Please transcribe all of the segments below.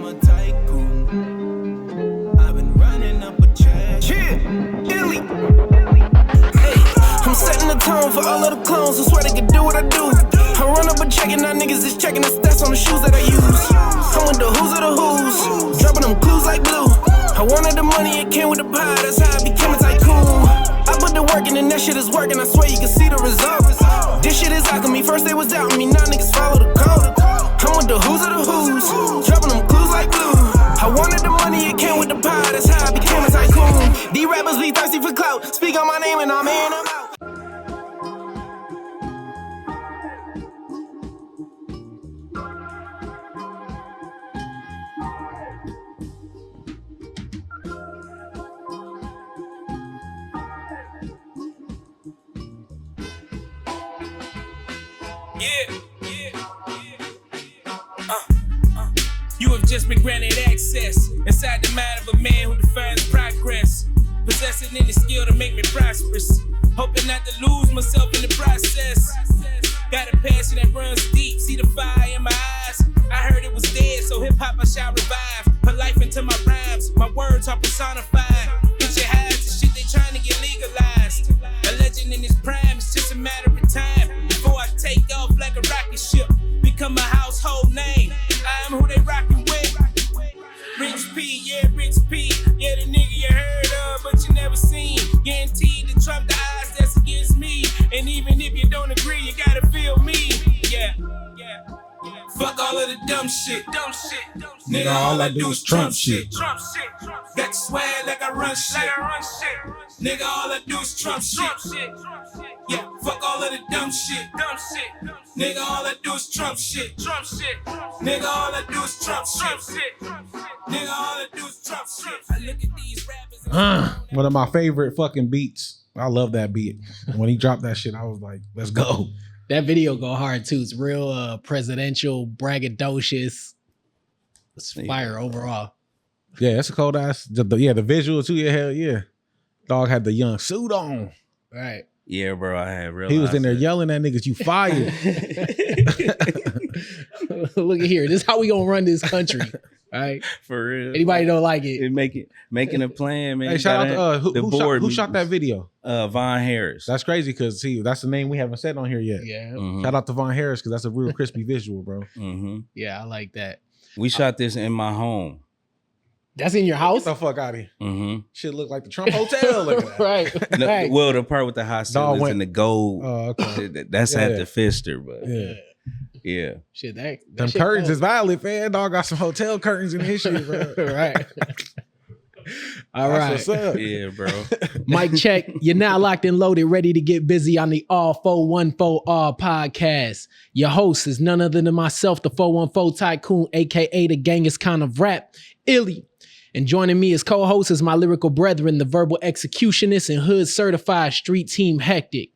a tycoon. I've been running up a check. Yeah, Illy. Hey, I'm setting the tone for all of the clones who swear they can do what I do. I run up a check and now niggas is checking the stats on the shoes that I use. I'm with the who's of the who's, dropping them clues like blue. I wanted the money, it came with the pie, that's how I became a tycoon. I put the work in and that shit is working, I swear you can see the results. This shit is alchemy, first they was doubting me, now niggas follow the code. I'm with the who's of the who's, dropping them clues like glue. I wanted the money, it came with the pie, that's how I became a tycoon. These rappers be thirsty for clout, speak on my name and I'm in, I'm out. You have just been granted access inside the mind of a man who defines progress, possessing any skill to make me prosperous, hoping not to lose myself in the process. Got a passion that runs deep, see the fire in my eyes. I heard it was dead, so hip-hop I shall revive. Put life into my rhymes, my words are personified. Put your highs to shit they trying to get legalized. A legend in his prime, it's just a matter of time before I take off like a rocket ship, become a household name. I'm who they rockin' with. Rich P, yeah, Rich P. Yeah, the nigga you heard of, but you never seen. Guaranteed to trump the odds that's against me. And even if you don't agree, you gotta feel me. Yeah. Fuck all of the dumb shit. Nigga, all I do is Trump shit. Got the swag like I run shit. Nigga, all I do is Trump shit. Yeah, fuck all of the dumb shit. Nigga, all I do is Trump shit. Nigga, all I do is Trump shit. Nigga, all I do is Trump shit. I look at these rappers. One of my favorite fucking beats. I love that beat. When he dropped that shit, I was like, let's go. That video go hard too. It's real presidential, braggadocious. It's fire overall. Yeah, that's a cold ass. The visual too. Yeah, hell yeah. Dog had the young suit on. Right. Yeah, bro, I had real. He was in there yelling at niggas, you fired. Look at here. This is how we gonna run this country. All right. For real. Anybody don't like it? And making a plan, man. Hey, shout out to who shot that video? Von Harris. That's crazy because that's the name we haven't said on here yet. Yeah. Mhm. Shout out to Von Harris because that's a real crispy visual, bro. Mm-hmm. Yeah, I like that. We shot this in my home. That's in your house? Get the fuck out of here. Mm-hmm. Shit look like the Trump Hotel. Look at that. Right. No, right. well, the part with the high ceilings and the gold, okay. that's Yeah. at the Fister, but Yeah. yeah. Shit, that Them shit curtains cold. is valid, man. Dog got some hotel curtains in his shit, bro. Right. All That's right. what's up. Yeah, bro. Mic check. You're now locked and loaded, ready to get busy on the All 414 All podcast. Your host is none other than myself, the 414 Tycoon, aka the Genghis Khan of rap, Illy. And joining me as co-host is my lyrical brethren, the verbal executionist and hood certified street team Hectic.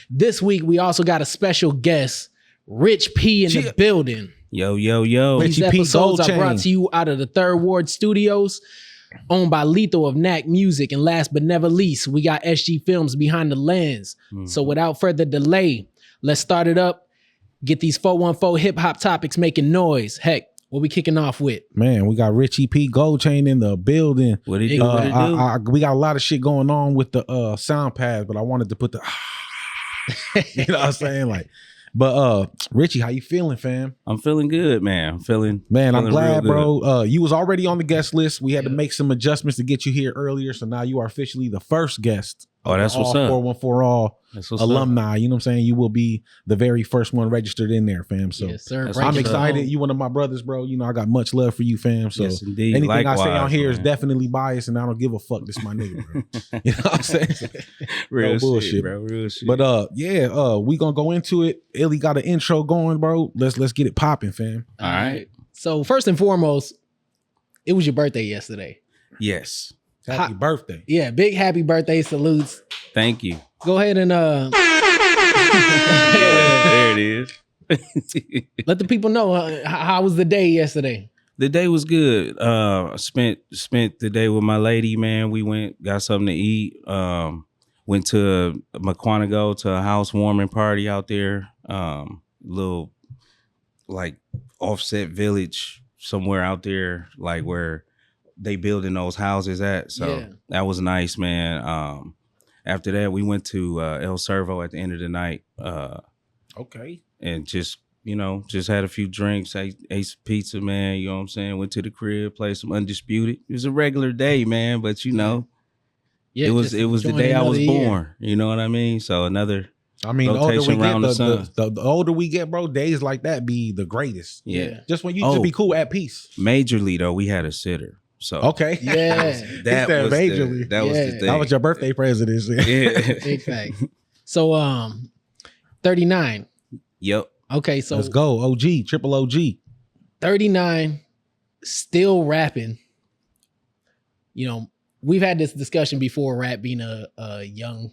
This week, we also got a special guest, Rich P in the building. Yo. These Richie P. episodes are Goldchain. brought to you out of the Third Ward Studios, owned by Lethal of Knack Music. And last but never least, we got SG Films behind the lens. So without further delay, let's start it up. Get these 414 hip-hop topics making noise. Heck, what we kicking off with? Man, we got Richie P. Goldchain in the building. What he do? We got a lot of shit going on with the sound pad, but I wanted to put the you know what I'm saying? Like, but Richie, how you feeling, fam? I'm feeling good, man. I'm feeling I'm glad, real bro. You was already on the guest list. We had to make some adjustments to get you here earlier, so now you are officially the first guest. Oh, that's what's up. 414 All That's what's alumni. You know what I'm saying? You will be the very first one registered in there, fam. So Yes, sir. That's I'm what's excited. up. You one of my brothers, bro. You know, I got much love for you, fam. So Yes, indeed. anything I say Likewise, on here is man. definitely biased, and I don't give a fuck. This my nigga, bro. You know what I'm saying? Real No bullshit, shit, bro. Real shit. But we gonna go into it. Illy got an intro going, bro. Let's get it popping, fam. All right. So first and foremost, it was your birthday yesterday. Yes. Happy birthday. Yeah, big happy birthday salutes. Thank you. Go ahead and Yeah, there it is. let the people know how was the day yesterday. The day was good. I spent the day with my lady, man. We got something to eat. Went to McQuanago to a housewarming party out there. Little like offset village somewhere out there, like where they building those houses at. So Yeah. that was nice, man. After that, we went to El Servo at the end of the night, Okay. and just had a few drinks, ate some pizza, man. You know what I'm saying? Went to the crib, played some Undisputed. It was a regular day, man, but Yeah, it was just the enjoying day I was another year. born. You know what I mean? So another. I mean, the older we rotation get, around the sun. the older we get, bro, days like that be the greatest. Yeah. Just when you Oh. just be cool at peace. Majorly though, we had a sitter. So Okay. Yeah. that said was majorly. that was Yeah. the thing. That was your birthday present. and shit. Yeah. Big fact. So 39. Yep. Okay, so Let's go. OG, triple OG. 39, still rapping. You know, we've had this discussion before, rap being a young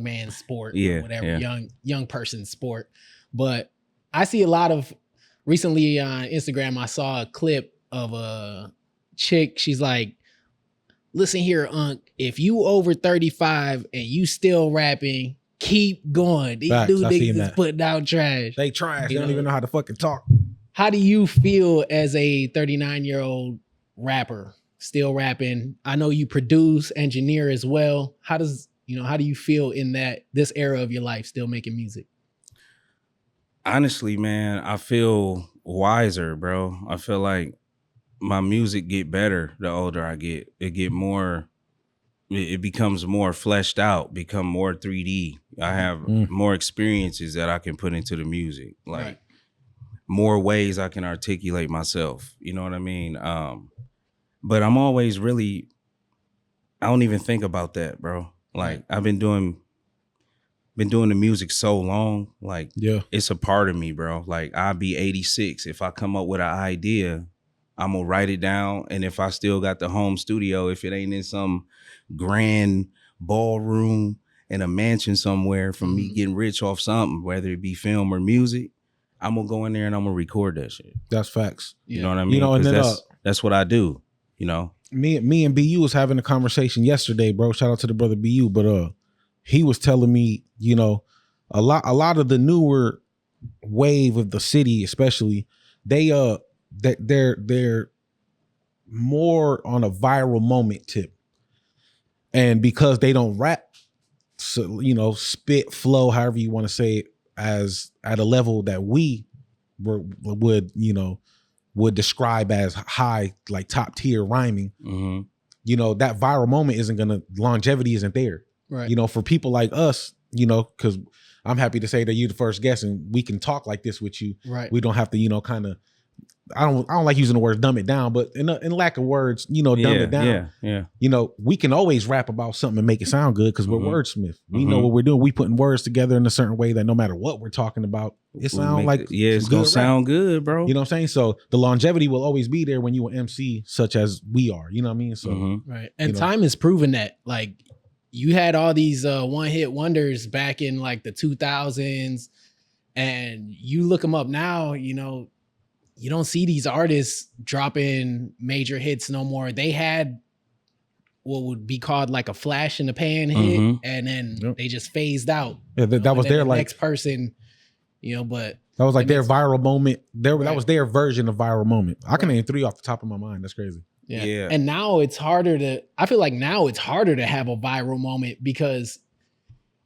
man's sport, Yeah, or whatever, yeah. young person's sport. But I see a lot of recently on Instagram, I saw a clip of a chick. She's like, listen here, Unc, if you over 35 and you still rapping, keep going. These Facts, new I seen niggas is that. putting out trash. They trash. They You don't know. even know how to fucking talk. How do you feel as a 39-year-old rapper still rapping? I know you produce, engineer as well. How do you feel in this era of your life still making music? Honestly, man, I feel wiser, bro. I feel like my music get better the older I get. It becomes more fleshed out, become more 3D. I have more experiences that I can put into the music. Like Right. more ways I can articulate myself. You know what I mean? But I'm always really, I don't even think about that, bro. Like I've been doing the music so long, like Yeah. it's a part of me, bro. Like I'll be 86. If I come up with an idea, I'm gonna write it down. And if I still got the home studio, if it ain't in some grand ballroom in a mansion somewhere from me getting rich off something, whether it be film or music, I'm gonna go in there and I'm gonna record that shit. That's facts. You know what I mean? You know, and 'Cause then that's what I do, you know? me and BU was having a conversation yesterday, bro. Shout out to the brother BU, but he was telling me, you know, a lot of the newer wave of the city, especially, they're more on a viral moment tip. And because they don't rap, so, you know, spit, flow, however you want to say it, as at a level that we would describe as high, like top tier rhyming, Mm-hmm. you know, that viral moment longevity isn't there. Right. You know, for people like us, you know, because I'm happy to say that you're the first guest and we can talk like this with you. Right. We don't have to, you know, kind of, I don't like using the word dumb it down, but in lack of words, you know, dumb it down. Yeah. You know, we can always rap about something and make it sound good because we're wordsmith. We know Mhm. what we're doing. We putting words together in a certain way that no matter what we're talking about, it sounds like it's some gonna good rap. sound good, bro. You know what I'm saying? So the longevity will always be there when you an MC such as we are. You know what I mean? So Mhm. Right. And You know. time has proven that. Like you had all these one-hit wonders back in like the 2000s, and you look them up now, you know, you don't see these artists dropping major hits no more. They had what would be called like a flash in the pan hit, Mhm. and then Yep. they just phased out. yeah, you know, that was and then their the like next person, you know, but that was like and their it's- viral moment. That Right. was their version of viral moment. I can name 3 off the top of my mind. That's crazy. Yeah. And now it's harder to, I feel like now it's harder to have a viral moment because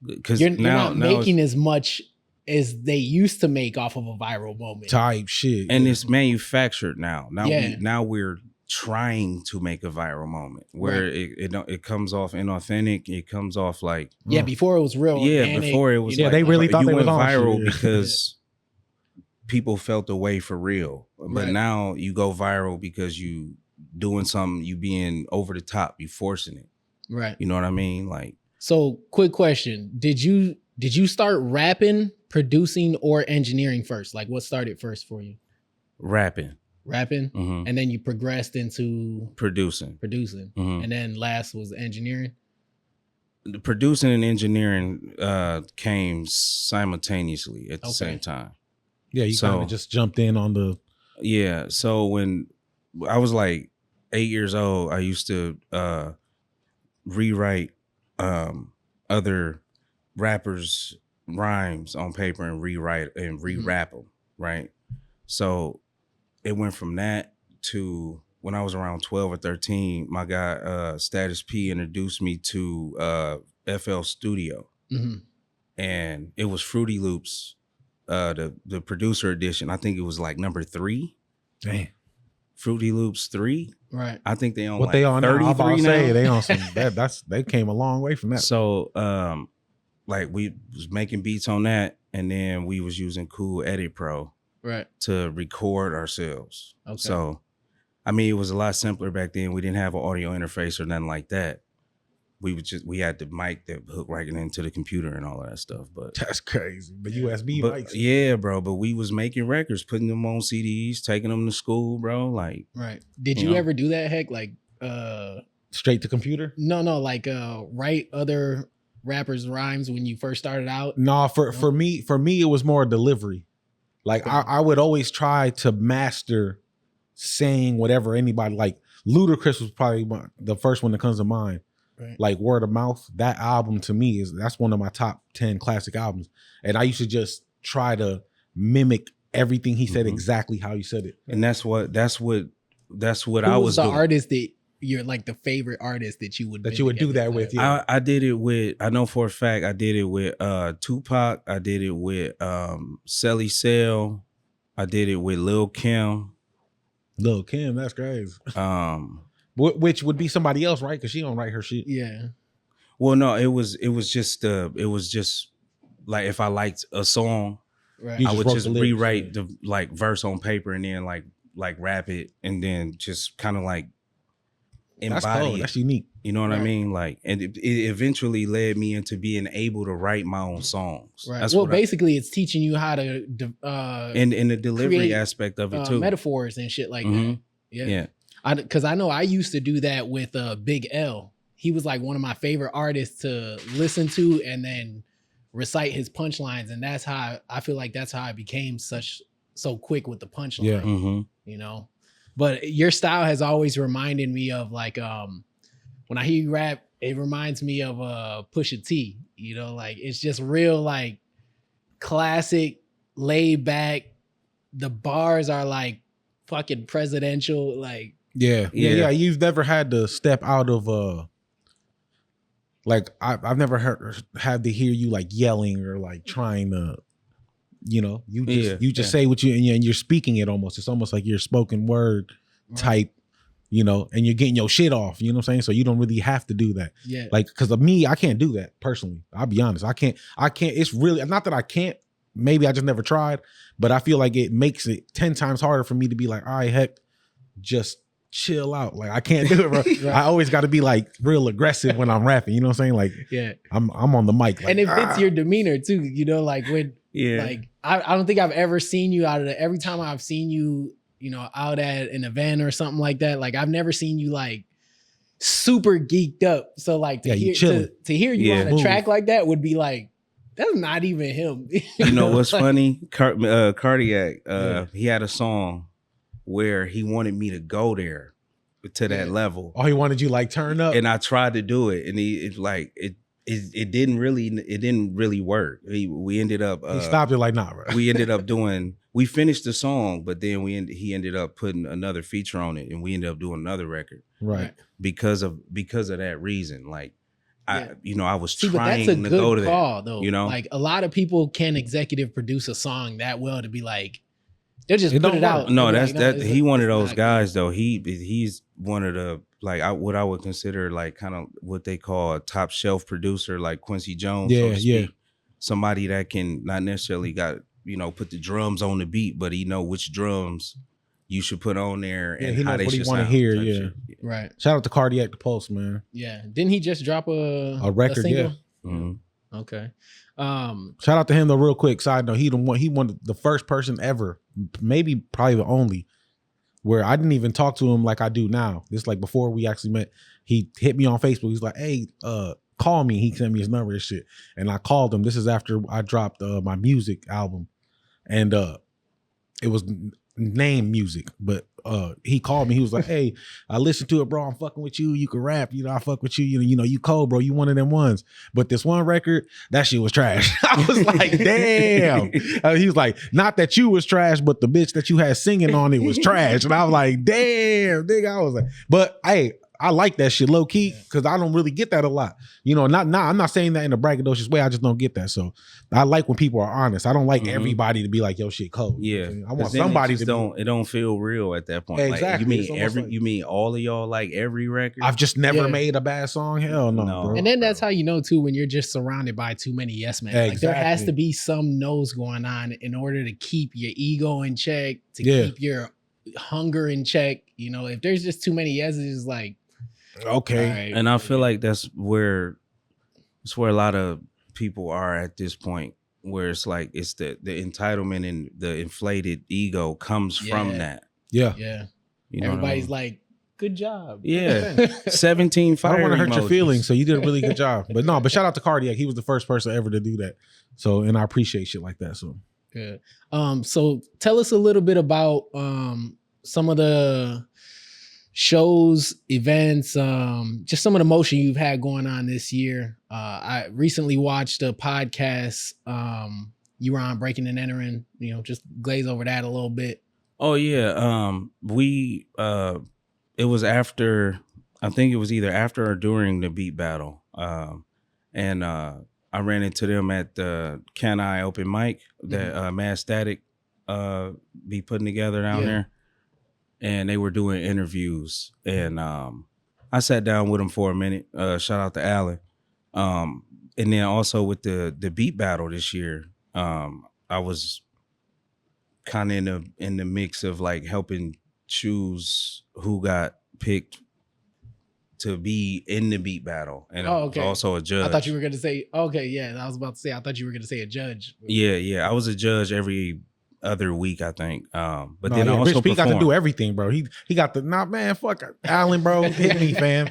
Because you're now not it's- making as much as they used to make off of a viral moment. Type shit. and it's manufactured now. Yeah. Now we're trying to make a viral moment where Right. it comes off inauthentic. It comes off like Yeah, before it was real. yeah. organic, Before it was you know, Yeah, they really thought you they went was on viral shit, yeah. because people felt the way for real. But Right. now you go viral because you doing something. You being over the top. You forcing it. right. You know what I mean? Like So, quick question: Did you start rapping, producing, or engineering first? Like, what started first for you? rapping, Rapping, Mhm. and then you progressed into producing. producing, Mhm. and then last was engineering. The producing and engineering came simultaneously at the Okay. same time. Yeah, you kind So- of just jumped in on the Yeah. So when I was like 8 years old, I used to rewrite other rappers' rhymes on paper and rewrite and rewrap them. Right. So it went from that to when I was around 12 or 13. My guy Status P introduced me to FL Studio, and it was Fruity Loops, the producer edition. I think it was like number 3. Damn. Fruity Loops 3. Right. I think they on What like they on now? I'm 33 about to now. say they on some they came a long way from that. So like we was making beats on that, and then we was using Cool Edit Pro Right. to record ourselves. Okay. So I mean, it was a lot simpler back then. We didn't have an audio interface or nothing like that. We had the mic that hooked right into the computer and all of that stuff. But That's crazy. The USB but mics. yeah, bro. But we was making records, putting them on CDs, taking them to school, bro. Like, Right. Did You you know? ever do that, Heck? Like, Straight to computer? no, like, write other rappers' rhymes when you first started out? No, for me, it was more delivery. Like I would always try to master saying whatever anybody, like Ludacris was probably the first one that comes to mind. Right. Like Word of Mouth, that album to me that's one of my top 10 classic albums. And I used to just try to mimic everything he said exactly how he said it. and that's what Who I was the doing. artist that you're like the favorite artist that you would That you would do that with, yeah. I did it with, I know for a fact I did it with Tupac. I did it with Selly Cell. I did it with Lil Kim. Lil Kim, that's crazy. Um, Which would be somebody else, right? Because she don't write her shit. Yeah. well, no, it was just like if I liked a song, Right. You I just would wrote just the lyrics, rewrite yeah. the like verse on paper and then like rap it and then just kind of like That's embody cool. it. That's unique. You know what I Right. mean? Like, and it eventually led me into being able to write my own songs. Right. That's Well, what basically, it's teaching you how to and the delivery create, aspect of it too. metaphors and shit like that. Mhm. Yeah. Because I know I used to do that with Big L. He was like one of my favorite artists to listen to and then recite his punchlines, and that's how I feel like that's how I became so quick with the punchline. Yeah. Mhm. You know. But your style has always reminded me of like when I hear you rap, it reminds me of Pusha T. You know, like it's just real like classic, laid back. The bars are like fucking presidential, like Yeah. Yeah. You've never had to step out of like I've never had to hear you like yelling or like trying to, you just say what and you're speaking it almost. It's almost like you're spoken word type, and you're getting your shit off. You know what I'm saying? So you don't really have to do that. yeah. Like, because of me, I can't do that personally. I'll be honest. I can't. It's really not that I can't. Maybe I just never tried, but I feel like it makes it 10 times harder for me to be like, all right, Heck, just chill out. Like I can't do it, bro. Right. I always got to be like real aggressive when I'm rapping. You know what I'm saying? Like Yeah. I'm on the mic. Like, And it fits your demeanor too, like when Yeah. like I don't think I've ever seen you out of every time I've seen you, out at an event or something like that. Like I've never seen you like super geeked up. So like to Yeah, you hear chilling. to hear you Yeah. on a track like that would be like, that's not even him. You know what's Like, funny? Cardiac. Yeah. He had a song where he wanted me to go there to that Yeah. level, oh, he wanted you like turn up. and I tried to do it, and it didn't really work. We ended up He stopped it like, nah, bro. we ended up doing. We finished the song, but then he ended up putting another feature on it, and we ended up doing another record Right. because of that reason. Like I was See, but trying that's a to go to good that. call though. You know? Like a lot of people can't executive produce a song that well to be like, they'll just It put don't it work. out. No, and be that's like, that. He one of those not guys though. He's one of the what I would consider like kind of what they call a top shelf producer, like Quincy Jones. so Yeah, to yeah. speak. Somebody that can not necessarily put the drums on the beat, but he know which drums you should put on there Yeah, and he how knows they what he should wanna sound. hear, type yeah. shit. Right. Shout out to Cardiac the Pulse, man. Yeah. Didn't he just drop a record, single? Mhm. Okay. Shout out to him though, real quick. Side note, he one the first person ever, maybe probably the only, where I didn't even talk to him like I do now. This like before we actually met. He hit me on Facebook. He's like, hey, call me. He sent me his number and shit. And I called him. This is after I dropped my music album. And it was name music, but he called me. He was like, "Hey, I listened to it, bro. I'm fucking with you. You can rap. You know, I fuck with you. You know, you cold, bro. You one of them ones. But this one record, that shit was trash." I was like, "Damn." He was like, "Not that you was trash, but the bitch that you had singing on it was trash." And I was like, "Damn, nigga." I was like, but hey, I like that shit low key because I don't really get that a lot. You know, I'm not saying that in a braggadocious way. I just don't get that. So I like when people are honest. I don't like everybody to be like, "Yo, shit cold." Yeah, I want somebody to it don't feel real at that point. Exactly. Like, you mean all of y'all like every record? I've just never made a bad song. Hell no, bro. And then that's how you know too when you're just surrounded by too many yes men. Like there has to be some no's going on in order to keep your ego in check, to keep your hunger in check. You know, if there's just too many yeses, it's like okay. Right. And I feel like that's where a lot of people are at this point, where it's like it's the entitlement and the inflated ego comes from that. Yeah. Yeah. You know everybody's like, good job. Yeah. 17 fire. I don't want to hurt your emojis. feelings, so you did a really good job. But no, but shout out to Cardiac. He was the first person ever to do that. So, and I appreciate shit like that. So good. So tell us a little bit about some of the shows, events, just some of the motion you've had going on this year. I recently watched a podcast you were on, Breaking and Entering, you know, just glaze over that a little bit. Oh yeah. It was after, I think it was either after or during the beat battle. And I ran into them at the Can I open mic that Mad Static be putting together down there. And they were doing interviews, and I sat down with them for a minute. Shout out to Alan. And then also with the beat battle this year, I was kind of in the mix of like helping choose who got picked to be in the beat battle, and I was also a judge. I thought you were going to say, I was about to say, I thought you were going to say a judge. Yeah, I was a judge every other week, I think. But no, then also Rich P got to do everything, bro. He got the man. Fuck Allen, bro. Hit me, fam.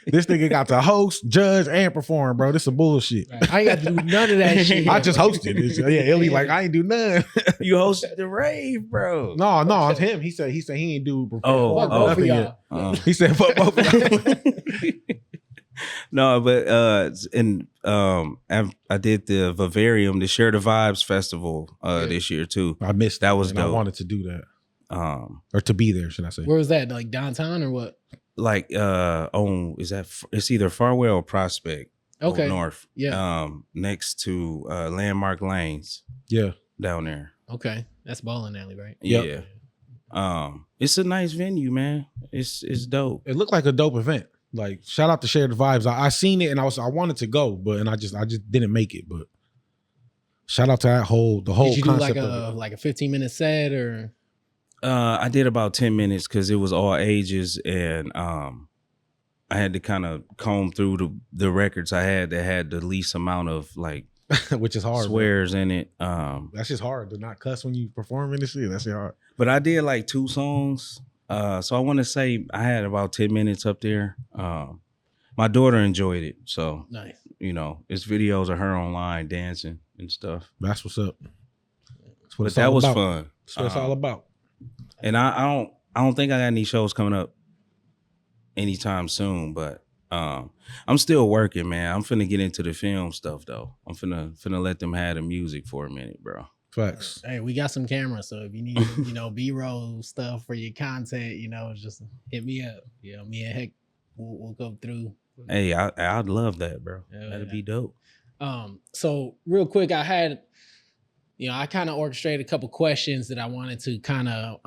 This nigga got to host, judge, and perform, bro. This is bullshit. Right. I ain't got to do none of that shit. I just hosted. Illy like I ain't do none. You hosted the rave, bro. No, it's him. He said he ain't do. Fuck both of y'all. He said fuck both of y'all. No, but I did the Vivarium, the Share the Vibes festival this year too. I missed that. Was dope. I wanted to do that. Or to be there, should I say? Where was that? Like downtown or what? Like it's either Farwell or Prospect. North. Yeah. Next to Landmark Lanes. Yeah. Down there. Okay. That's Bowling Alley, right? Yeah. It's a nice venue, man. It's dope. It looked like a dope event. Like shout out to Share the Vibes. I seen it and I wanted to go, but I just didn't make it. But shout out to the whole Did you concept do of it. like a 15-minute set or? I did about 10 minutes because it was all ages, and I had to kind of comb through the records I had that had the least amount of like which is hard. Swears in it. That's just hard to not cuss when you perform in this shit. That's hard. But I did like 2 songs. So I want to say I had about 10 minutes up there. My daughter enjoyed it. So, nice. You know, it's videos of her online dancing and stuff. That's what's up. That's what that was about. Fun. That's what it's all about. And I don't think I got any shows coming up anytime soon, but I'm still working, man. I'm finna get into the film stuff though. I'm finna let them have the music for a minute, bro. Facts. Hey, we got some cameras, so if you need, B-roll stuff for your content, just hit me up. Me and Heck, we'll go through. Hey, I'd love that, bro. That'd be dope. So real quick, I had, I kind of orchestrated a couple questions that I wanted to kind of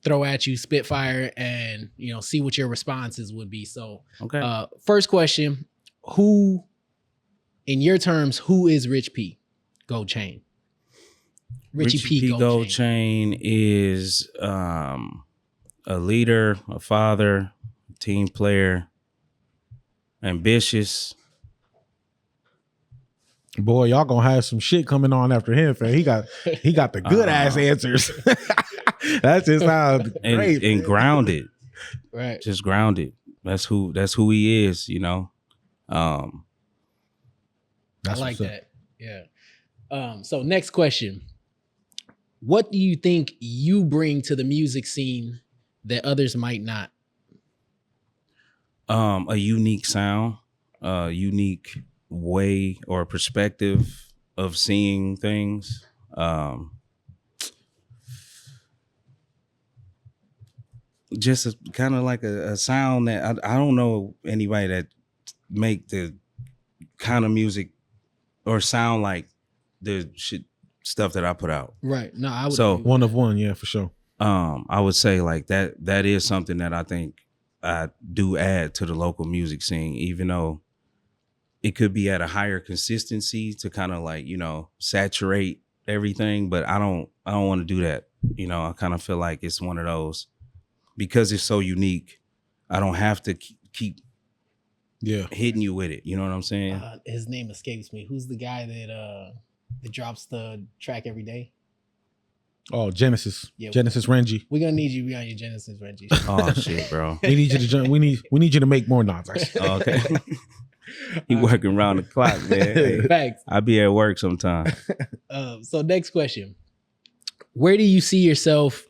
throw at you, spitfire, and see what your responses would be. So, okay. First question: who, in your terms, who is Rich P? Goldchain. Richie P. Goldchain is a leader, a father, a team player, ambitious. Boy, y'all gonna have some shit coming on after him, fam. He got the good ass answers. That's just how great. And grounded. Right. Just grounded. That's who he is, I like that. Yeah. So next question. what do you think you bring to the music scene that others might not? A unique sound, a unique way or perspective of seeing things. Just kind of like a sound that I don't know anybody that make the kind of music or sound like the shit stuff that I put out. Right. No, I would. So- agree with One of that. one, yeah, for sure. I would say like that is something that I think I do add to the local music scene, even though it could be at a higher consistency to kind of like, saturate everything, but I don't want to do that. I kind of feel like it's one of those, because it's so unique, I don't have to keep hitting you with it. You know what I'm saying? His name escapes me. Who's the guy that drops the track every day? Oh, Genesis. Yeah. Genesis Renji. We're gonna need you behind your Genesis, Reggie. Oh shit, bro. We need you to join. We need you to make more nonsense. Oh, okay. He working around the clock, man. Hey, Facts. I be at work sometime. So next question. Where do you see yourself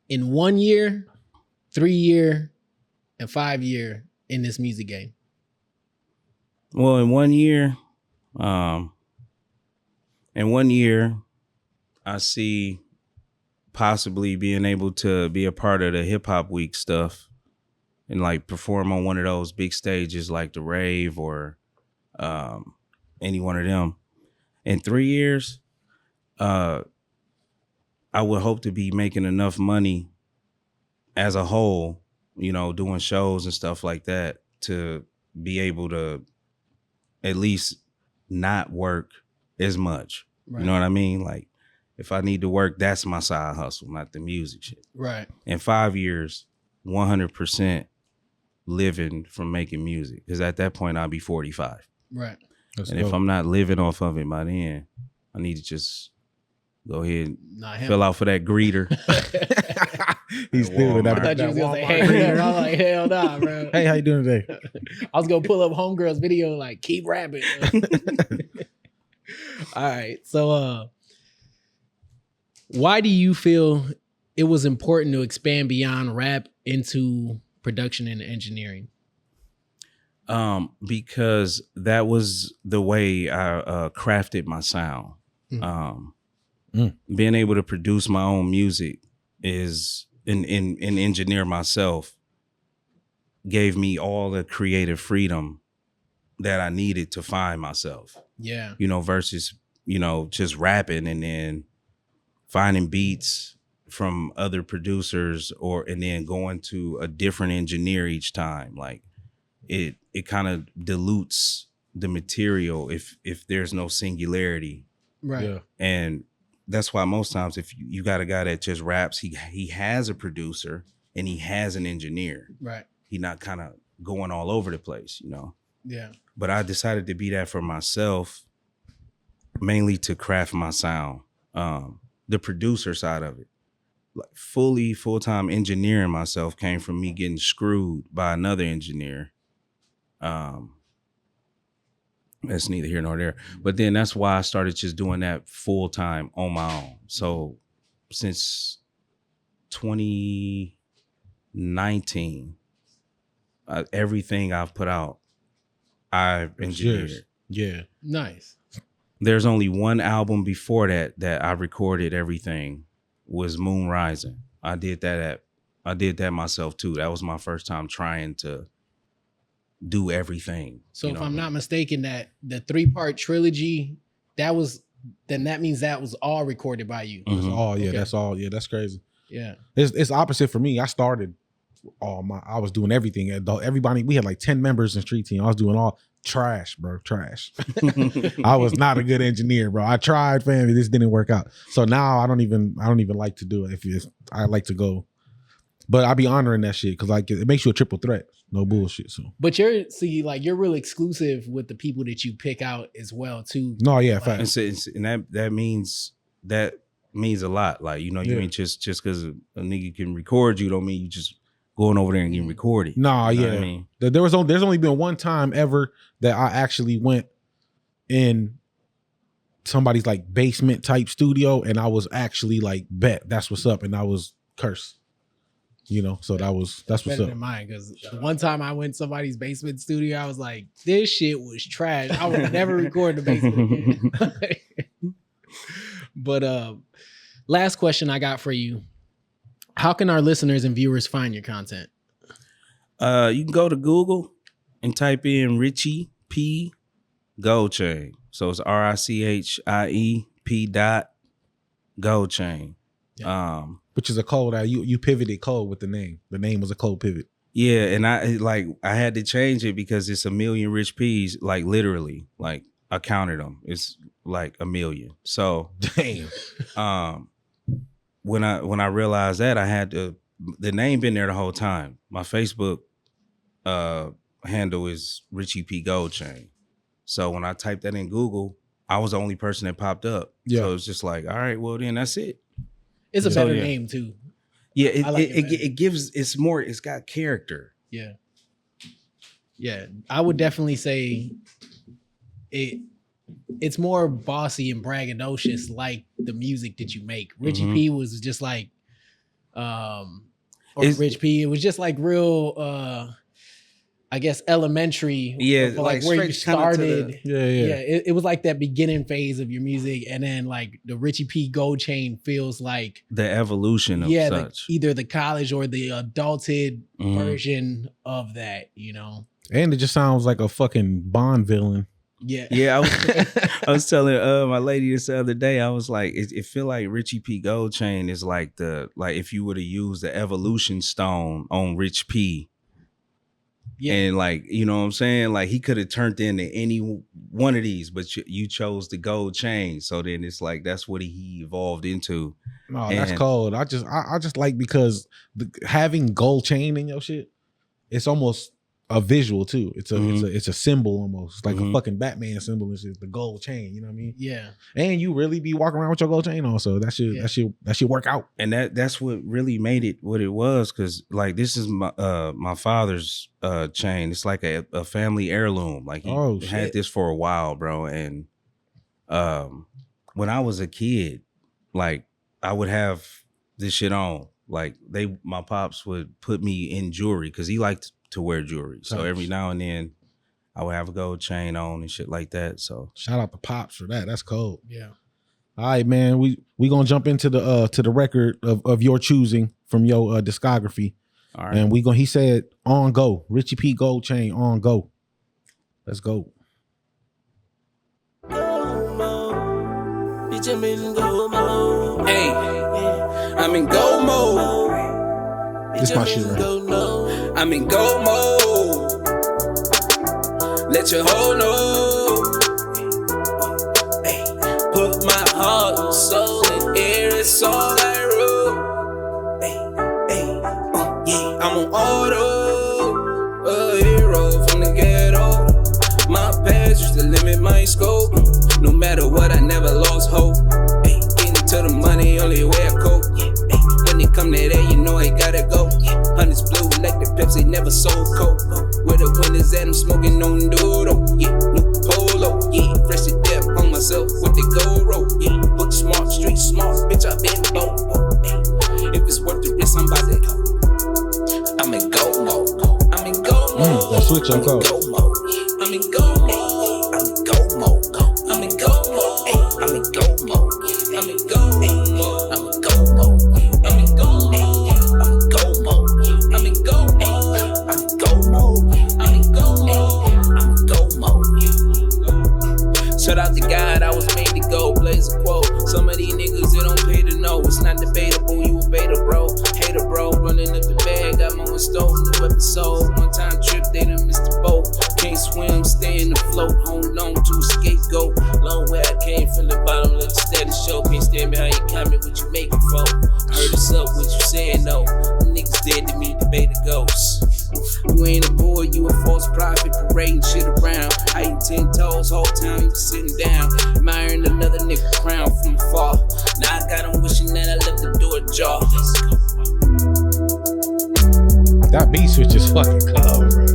in 1 year, 3 year, and 5 year in this music game? Well, in 1 year, I see possibly being able to be a part of the hip hop week stuff and like perform on one of those big stages like the Rave or any one of them. In 3 years, I would hope to be making enough money as a whole, doing shows and stuff like that, to be able to at least not work as much. Right. You know what I mean? Like, if I need to work, that's my side hustle, not the music shit. Right. In 5 years, 100% living from making music. Because at that point, I'll be 45. Right. And if I'm not living off of it by then, I need to just go ahead and Not him. fill out for that greeter. He's still with I that. thought you was gonna say, Walmart. hey, I'm like, hell nah, bro. Hey, how you doing today? I was gonna pull up Homegirl's video, like, keep rapping. All right. So why do you feel it was important to expand beyond rap into production and engineering? Because that was the way I crafted my sound. Being able to produce my own music is and engineer myself gave me all the creative freedom that I needed to find myself. Yeah. Versus, just rapping and then finding beats from other producers and then going to a different engineer each time. Like it kind of dilutes the material if there's no singularity. Right. Yeah. And that's why most times if you got a guy that just raps, he has a producer and he has an engineer. Right. He not kind of going all over the place, Yeah. But I decided to be that for myself, mainly to craft my sound. The producer side of it, like full-time engineering myself, came from me getting screwed by another engineer. That's neither here nor there. But then that's why I started just doing that full-time on my own. So since 2019, everything I've put out, I've engineered. Yeah. Nice. There's only one album before that I recorded everything, was Moon Rising. I did that myself too. That was my first time trying to do everything. So if I'm not mistaken, that the 3-part trilogy, that means that was all recorded by you. That's all. Yeah. Okay. That's all. Yeah. That's crazy. Yeah. It's opposite for me. I started I was doing everything. Everybody, we had like 10 members in Street Team. I was doing all trash, bro. Trash. I was not a good engineer, bro. I tried, fam. This didn't work out. So now I don't even like to do it. I like to go, but I be honoring that shit because like it makes you a triple threat. No bullshit. So, But you're real exclusive with the people that you pick out as well too. no, yeah, Like, facts. And that means a lot. Like, you Yeah. ain't just because a nigga can record you don't mean you just going over there and getting recorded. Nah, You know yeah. what I mean? There's only been one time ever that I actually went and somebody's like basement type studio, and I was actually like, bet that's what's up, and I was cursed. You know, so that's what's Better up. than mine, because the one time I went to somebody's basement studio, I was like, this shit was trash. I would never record in the basement again. But last question I got for you. How can our listeners and viewers find your content? You can go to Google and type in Richie P Goldchain. So it's RICHIEP Goldchain. Yeah. Which is a code. You pivoted code with the name. The name was a code pivot. Yeah, and I had to change it because it's a million rich P's, like literally. Like I counted them. It's like a million. So Damn. When I realized that, I had to, the name been there the whole time. My Facebook handle is Richie P Goldchain. So when I typed that in Google, I was the only person that popped up. Yeah. So it's just like, all right, well then that's it. It's a better name too. Yeah, it gives, it's more, it's got character. Yeah. Yeah, I would definitely say it's more bossy and braggadocious, like the music that you make. Richie P was just like, Rich P. It was just like real, I guess elementary. Yeah, like where you started. Yeah. It was like that beginning phase of your music, and then like the Richie P Goldchain feels like the evolution of such. Either the college or the adulted version of that, you know. And it just sounds like a fucking Bond villain. Yeah. I was telling my lady this the other day. I was like, it feel like Richie P Goldchain is like if you were to use the evolution stone on Rich P. Yeah. And like, you know what I'm saying? Like he could have turned into any one of these, but you chose the gold chain. So then it's like, that's what he evolved into. No, that's cold. I just like, because having gold chain in your shit, it's almost a visual too. It's a symbol almost, like a fucking Batman symbol and shit. The gold chain, you know what I mean? Yeah. And you really be walking around with your gold chain on, so that should work out. And that's what really made it what it was, because like this is my father's chain. It's like a family heirloom. Like he had this for a while, bro. And when I was a kid, like I would have this shit on. Like my pops would put me in jewelry because he liked to wear jewelry. So every now and then I would have a gold chain on and shit like that. So shout out to Pops for that. That's cold. Yeah. All right, man. We gonna jump into the record of your choosing from your discography. All right. And he said on go. Richie P Goldchain on go. Let's go. Hey, I'm in go mode. This my shit right. I'm in go mode. Let your hoe know. Hey, put my heart and soul in air. It's all I wrote. Hey, yeah, I'm on auto. A hero from the ghetto. My past used to limit my scope. No matter what, I never lost hope. Hey, getting to the money, only way I cope. When it come to that, you know I gotta go. Hundreds blue like the Pepsi, never sold coke. Where the winners at, I'm smoking on dodo. Yeah, new polo. Yeah, fresh to death on myself with the gold rope. Yeah, book smart, street smart, bitch, I been bold. If it's worth the risk, I'm about to go. I'm in go mode. I'm in go mode. That switch up go. I'm in go mode. I'm in go mode. I'm in go mode. I'm in go mode. I'm in go mode. I'm in go mode. I'm in go mode. I'm in go mode. I'm in go mode. I'm in go mode. I'm in go mode. I'm in go mode. Shout out to God, I was made to go. Blaze a quote. Some of these niggas, they don't pay to know. It's not debatable, you a beta, bro. Hater, bro. Running up the bag, got my one stove, new episode. One time trip, they done missed the boat. Can't swim, stay in the float. Hold on to a scapegoat. Long way I came from the bottom, let the status show. Can't stand behind your comment, what you making for? Heard us up, what you saying, no. Them niggas dead to me, debate the ghosts. You ain't a boy, you a false prophet, parading shit around. I eat 10 toes, whole time you sitting down. Admiring another nigga crown from afar. Now I got him wishing that I left the door ajar. That beat switch is fucking cold, bro.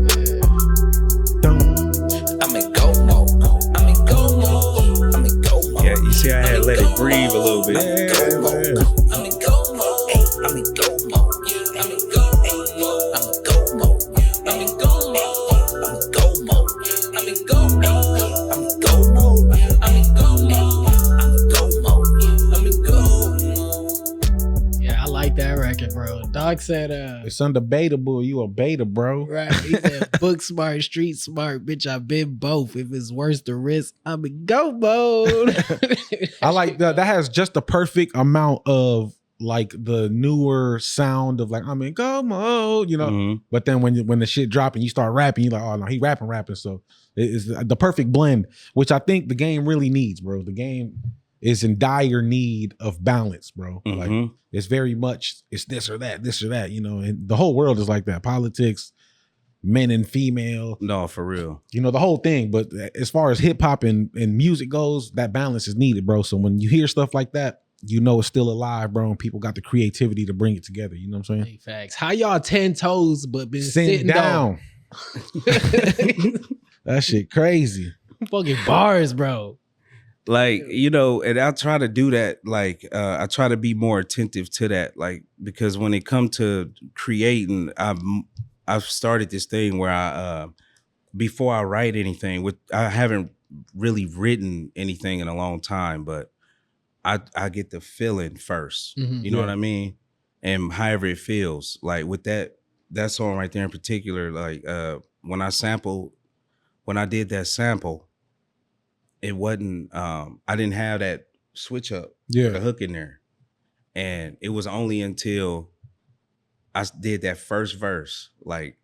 I'm in go mode. I'm in go mode. I'm in go mode. See, I had to let it breathe a little bit. Yeah, man. I'm in go mode. Ay, I'm in go mode. I'm in go mode. I'm in go mode. I'm in go mode. I'm in go mode. I'm in go mode. I'm in go mode. I'm in go mode. I'm in go mode. I'm in go mode. Yeah, I like that record, bro. Dog said, It's undebatable. You a beta, bro. right. He said, book smart, street smart, bitch. I've been both. If it's worth the risk, I'm in go mode. I like that. That has just the perfect amount of like the newer sound of like I'm in go mode, you know. Mhm. But then when the shit drop and you start rapping, you're like, oh no, he rapping. So it is the perfect blend, which I think the game really needs, bro. The game is in dire need of balance, bro. Like Mhm. it's very much it's this or that, you know. And the whole world is like that. Politics, men and female, No, for real. you know, the whole thing. But as far as hip hop and music goes, that balance is needed, bro. So when you hear stuff like that, you know it's still alive, bro. And people got the creativity to bring it together. You know what I'm saying? Hey, facts. How y'all 10 toes but been Sitting sitting down. down? That shit crazy. Fucking bars, bro. Like, you know, and I try to do that. Like, I try to be more attentive to that. Like, because when it comes to creating, I've started this thing where before I write anything, I haven't really written anything in a long time, but I get the feeling first. Mhm. You know Yeah. what I mean? And however it feels, like with that song right there in particular, like when I did that sample, it wasn't I didn't have that switch up, Yeah. the hook in there. And it was only until I did that first verse, like,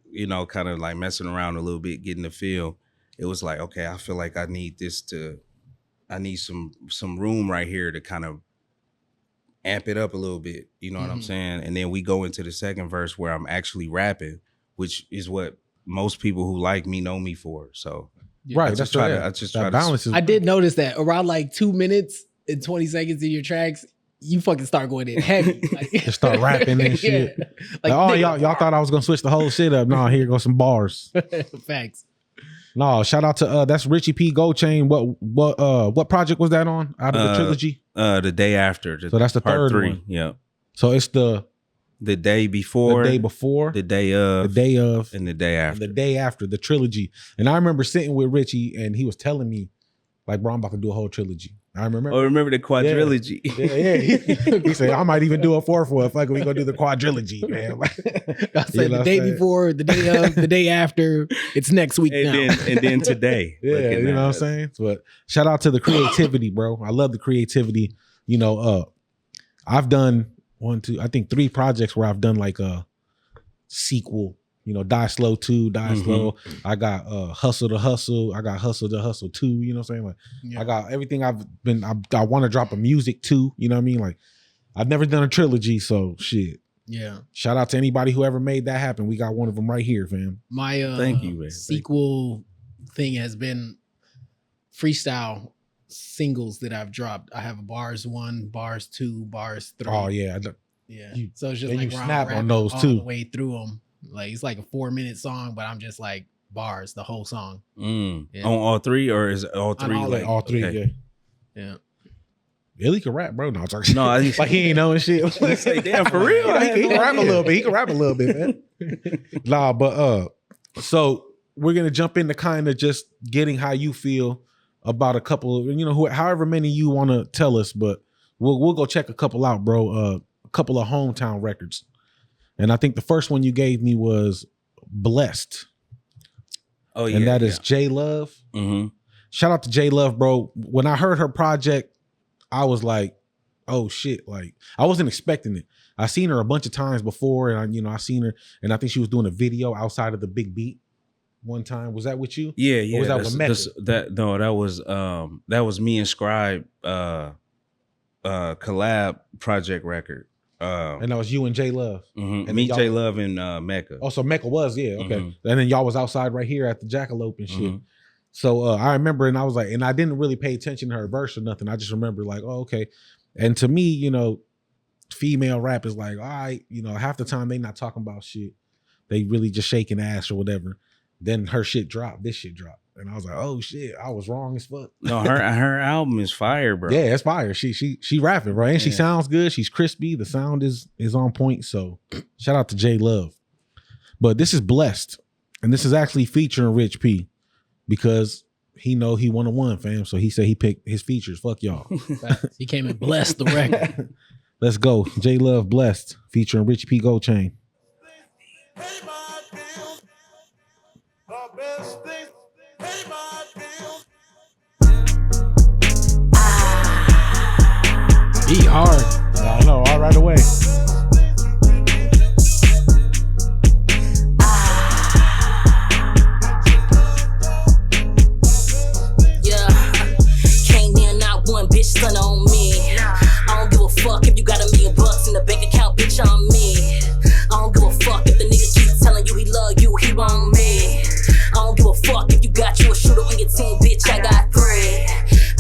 you know, kind of like messing around a little bit, getting the feel. It was like, okay, I feel like I need some room right here to kind of amp it up a little bit. You know what I'm Mhm. saying? And then we go into the second verse where I'm actually rapping, which is what most people who like me know me for. So Right. I just try to balance is I did notice that around like 2 minutes and 20 seconds in your tracks, you fucking start going in heavy. Like, Just start rapping and shit. Like, oh, nigga, y'all thought I was gonna switch the whole shit up. No, here goes some bars. facts. No, shout out to that's Richie P Goldchain. What project was that on out of the trilogy? The day after. So that's the part third 3. one. Yeah. So it's the Day before, day before, the day of, the day of, and the day and after. the day after, the trilogy. And I remember sitting with Richie and he was telling me, like, bro, I'm about to do a whole trilogy. I remember. Oh, remember the quadrilogy? Yeah. He said, I might even do a fourth one. Fuck, we gonna do the quadrilogy, man. I said the day before, the day of, the day after. It's next week now. and then today. Yeah, Looking you know at what I'm it. saying? But shout out to the creativity, bro. I love the creativity. You know, I've done 3 projects where I've done like a sequel, you know, Die Slow 2, Die Slow. I got Hustle to Hustle. I got Hustle to Hustle 2, you know what I'm saying? Like Yeah. I got everything I want to drop a music too, you know what I mean? Like I've never done a trilogy, so shit. Yeah. Shout out to anybody who ever made that happen. We got one of them right here, fam. My Thank you, man. sequel thing has been freestyle singles that I've dropped. I have bars 1, bars 2, bars 3. Oh yeah. Yeah. You- So it's just then like you where I'm snap on rapping those, all too. the way through them. Like it's like a 4-minute song, but I'm just like bars the whole song. Yeah. On all 3, or is it all 3? all like All 3, okay. Yeah. Billy can rap, bro. No, I'm talking No, I- like he ain't knowing shit. Say, damn, for real? He can rap a little bit. He can rap a little bit, man. Nah, but so we're gonna jump into kind of just getting how you feel about a couple of, you know, however many you want to tell us, but we'll go check a couple out, bro. A couple of hometown records, and I think the first one you gave me was Blessed, Oh yeah. and that is J Love. Mm-hmm. Shout out to J Love, bro. When I heard her project, I was like, oh shit. Like I wasn't expecting it. I seen her a bunch of times before, and I seen her, and I think she was doing a video outside of the Big Beat one time. Was that with you? Yeah, Or was that with Mecca? That was me and Scribe collab project record. And that was you and J Love. And then me, y'all- J Love, and Mecca. Also, Mecca was, yeah, okay. Mhm. And then y'all was outside right here at the Jackalope and shit. Mhm. So I remember, and I was like, and I didn't really pay attention to her verse or nothing. I just remember like, oh, okay. And to me, you know, female rap is like, all right, you know, half the time they not talking about shit. They really just shaking ass or whatever. Then her shit dropped. This shit dropped. And I was like, oh shit, I was wrong as fuck. No, her album is fire, bro. Yeah, it's fire. She rapping, right? And she sounds good. She's crispy. The sound is on point. So shout out to J Love. But this is Blessed. And this is actually featuring Rich P because he know he 101, fam. So he said he picked his features. Fuck y'all. He came and blessed the record. Let's go. J Love Blessed featuring Richie P Goldchain. Pay my bills. The best thing. Pay my bills. Be hard. I know, all right away. Bitch, stun on me. I don't give a fuck if you got $1 million in the bank account, bitch, on me. I don't give a fuck if the nigga keeps telling you he love you, he want me. I don't give a fuck if you got you a shooter on your team, bitch, I got 3.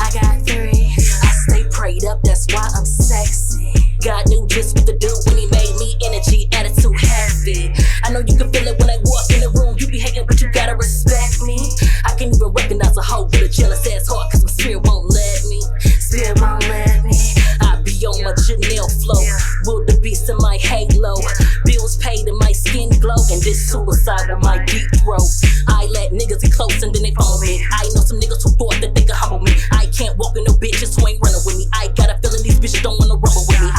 I got 3. I stay prayed up, that's why I'm sexy. God knew just what to do when he made me energy, attitude heavy. I know you can feel it when I walk in the room. You be hating, but you gotta respect me. I can't even recognize a hoe with a jealous ass heart, cause my spirit won't let me. Spirit won't let me. I be on my Janelle flow. Will the beast in my halo. Bills paid and my skin glow. And this suicide with my deep throat. I let niggas get close and then they follow me. I know some niggas who thought that they could humble me. I can't walk in no bitches who ain't running with me. I got a feeling these bitches don't wanna rumble with me.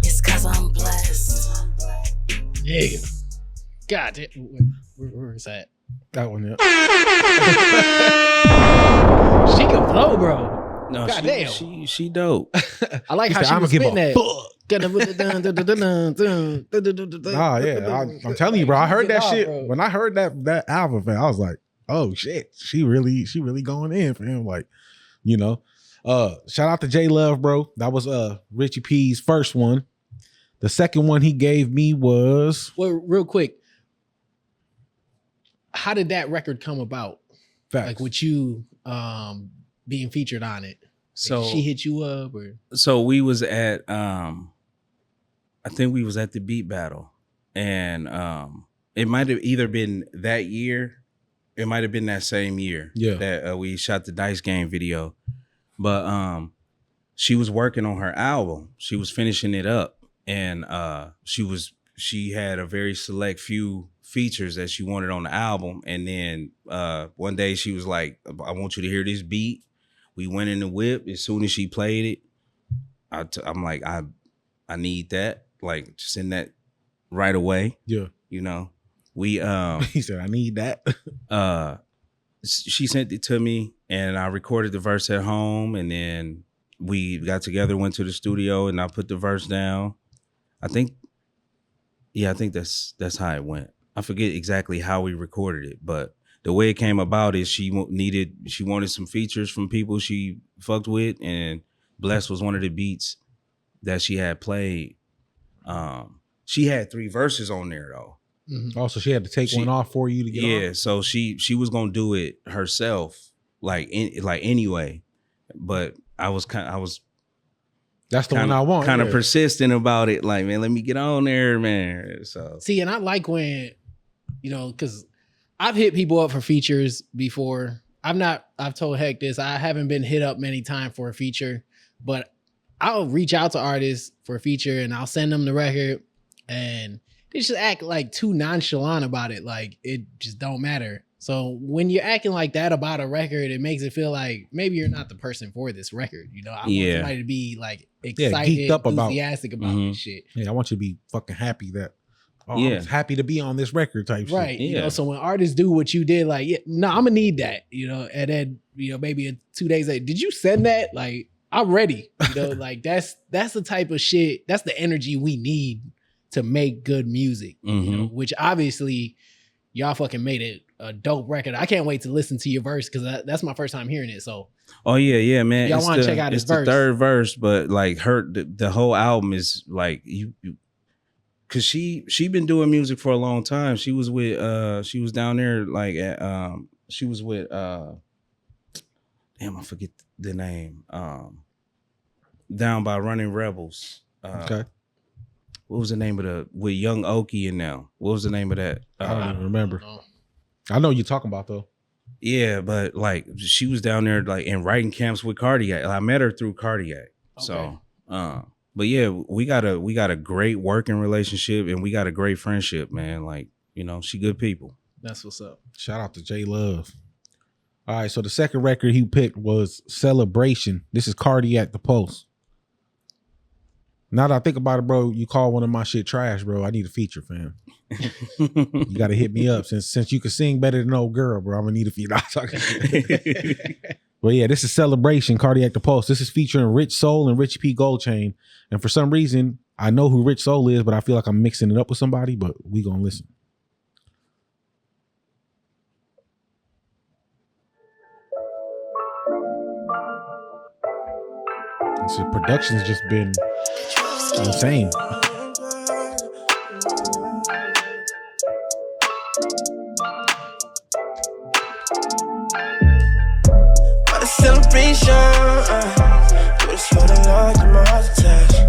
It's cause I'm blessed. Yeah. God damn. Where is that? That one, yeah. She can flow, bro. No, God damn. she dope. I like how she was spitting that. Nah, yeah. I'm telling you, bro. I heard that shit. Bro. When I heard that album, fam, I was like, oh shit. She really going in, fam. Like, you know. Shout out to J Love, bro. That was Richie P's first one. The second one he gave me was Well, real quick. How did that record come about? Facts. Like with you being featured on it. So Like, she hit you up or So we was at I think we was at the beat battle, and it might have either been that year, it might have been that same year that we shot the Dice Game video. But she was working on her album. She was finishing it up, and she had a very select few features that she wanted on the album. And then one day she was like, I want you to hear this beat. We went in the whip. As soon as she played it, I'm like, I need that. Like, send that right away. Yeah. You know, we he said, I need that. She sent it to me, and I recorded the verse at home, and then we got together, went to the studio, and I put the verse down. I think that's how it went. I forget exactly how we recorded it, but the way it came about is she wanted some features from people she fucked with, and Bless was one of the beats that she had played. She had 3 verses on there though. mm-hmm. Also, she had to take one off for you to get on. Yeah, so she was gonna do it herself, anyway. But that's the one I want. Kind of persistent about it. Like, man, let me get on there, man. So see, and I like when, because I've hit people up for features before. I've told Heck this. I haven't been hit up many times for a feature, but I'll reach out to artists for a feature and I'll send them the record, and they just act like too nonchalant about it. Like it just don't matter. So when you're acting like that about a record, it makes it feel like maybe you're not the person for this record. I want somebody to be like excited, geeked up enthusiastic about this shit. Yeah, I want you to be fucking happy that I'm happy to be on this record type shit. Right. So when artists do what you did, like, I'm gonna need that, and then, maybe 2 days later, did you send that? Like, I'm ready. Like that's the type of shit, that's the energy we need to make good music, which obviously y'all fucking made it a dope record. I can't wait to listen to your verse because that's my first time hearing it. So, oh yeah, man. Y'all want to check out his verse? It's the 3rd verse, but like the whole album is like you cause she been doing music for a long time. She was with she was down there like at she was with damn, I forget the name. Down by Running Rebels. Okay. what was the name of the with Young Okie and now? What was the name of that? I don't even remember. I know what you're talking about though. Yeah, but like she was down there like in writing camps with Cardiac. I met her through Cardiac. Okay. So but yeah, we got a great working relationship and we got a great friendship, man. Like, you know, she good people. That's what's up. Shout out to J Love. All right, so the second record he picked was Celebration. This is Cardiac the Pulse. Now that I think about it, bro, you call one of my shit trash, bro. I need a feature, fam. You got to hit me up. Since you can sing better than old girl, bro, I'm going to need a feature. But yeah, this is Celebration, Cardiac the Pulse. This is featuring Rich Soul and Richie P. Goldchain. And for some reason, I know who Rich Soul is, but I feel like I'm mixing it up with somebody, but we going to listen. So production's just been insane. What a celebration. This for the Lord, my heart attached.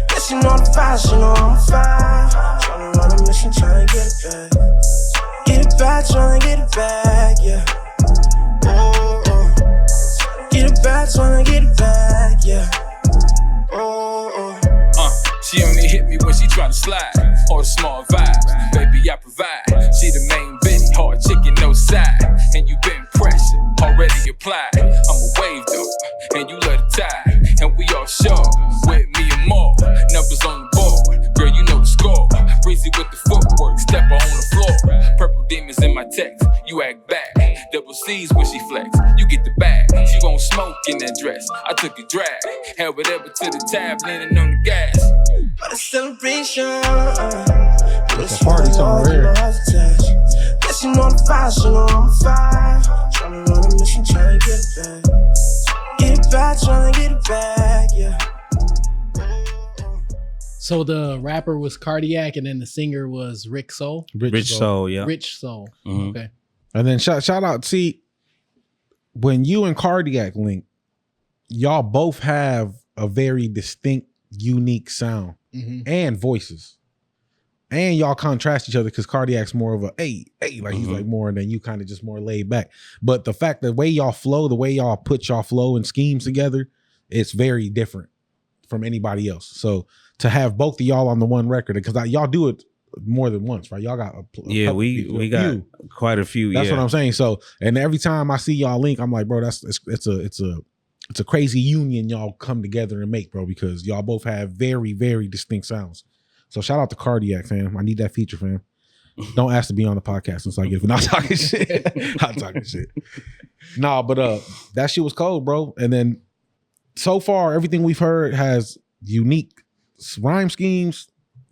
Guess you know the vibes, you know I'm fine. Tryna run a mission, tryna get it back. Get it back, tryna get it back, yeah. Get it back, tryna get it back, yeah. She only hit me when she tryna slide. All the small vibes, baby, I provide. She the main bitty, hard chicken, no side. And you been pressured, already applied. I'm a wave though, and you love the tide. And we all sure, with me and more. Numbers on the board, girl, you know the score. Breezy with the footwork, stepper on the floor. Purple demons in my text, you act back. Double C's when she flex, you get the bag. She gon' smoke in that dress, I took a drag. Held it ever to the tab, leaning on the gas. What a celebration. It's a party somewhere. Guess you know the vibes, you know I'm fine. Tryna run a mission, tryna get it back. Get it back, tryna get it back, yeah. So the rapper was Cardiac and then the singer was Rick Soul? Rich Soul, yeah. Rich Soul. Mm-hmm. Okay. And then shout out, see, when you and Cardiac link, y'all both have a very distinct, unique sound and voices. And y'all contrast each other because Cardiac's more of a hey, like he's like more, and then you kind of just more laid back. But the fact the way y'all flow, the way y'all put y'all flow and schemes together, it's very different from anybody else. So to have both of y'all on the one record, because y'all do it more than once, right? Y'all got we got quite a few. That's what I'm saying. So, and every time I see y'all link, I'm like, bro, it's a crazy union y'all come together and make, bro, because y'all both have very, very distinct sounds. So shout out to Cardiac, fam. I need that feature, fam. Don't ask to be on the podcast since I get not talking shit. Not talking shit. Nah, but that shit was cold, bro. And then so far, everything we've heard has unique rhyme schemes,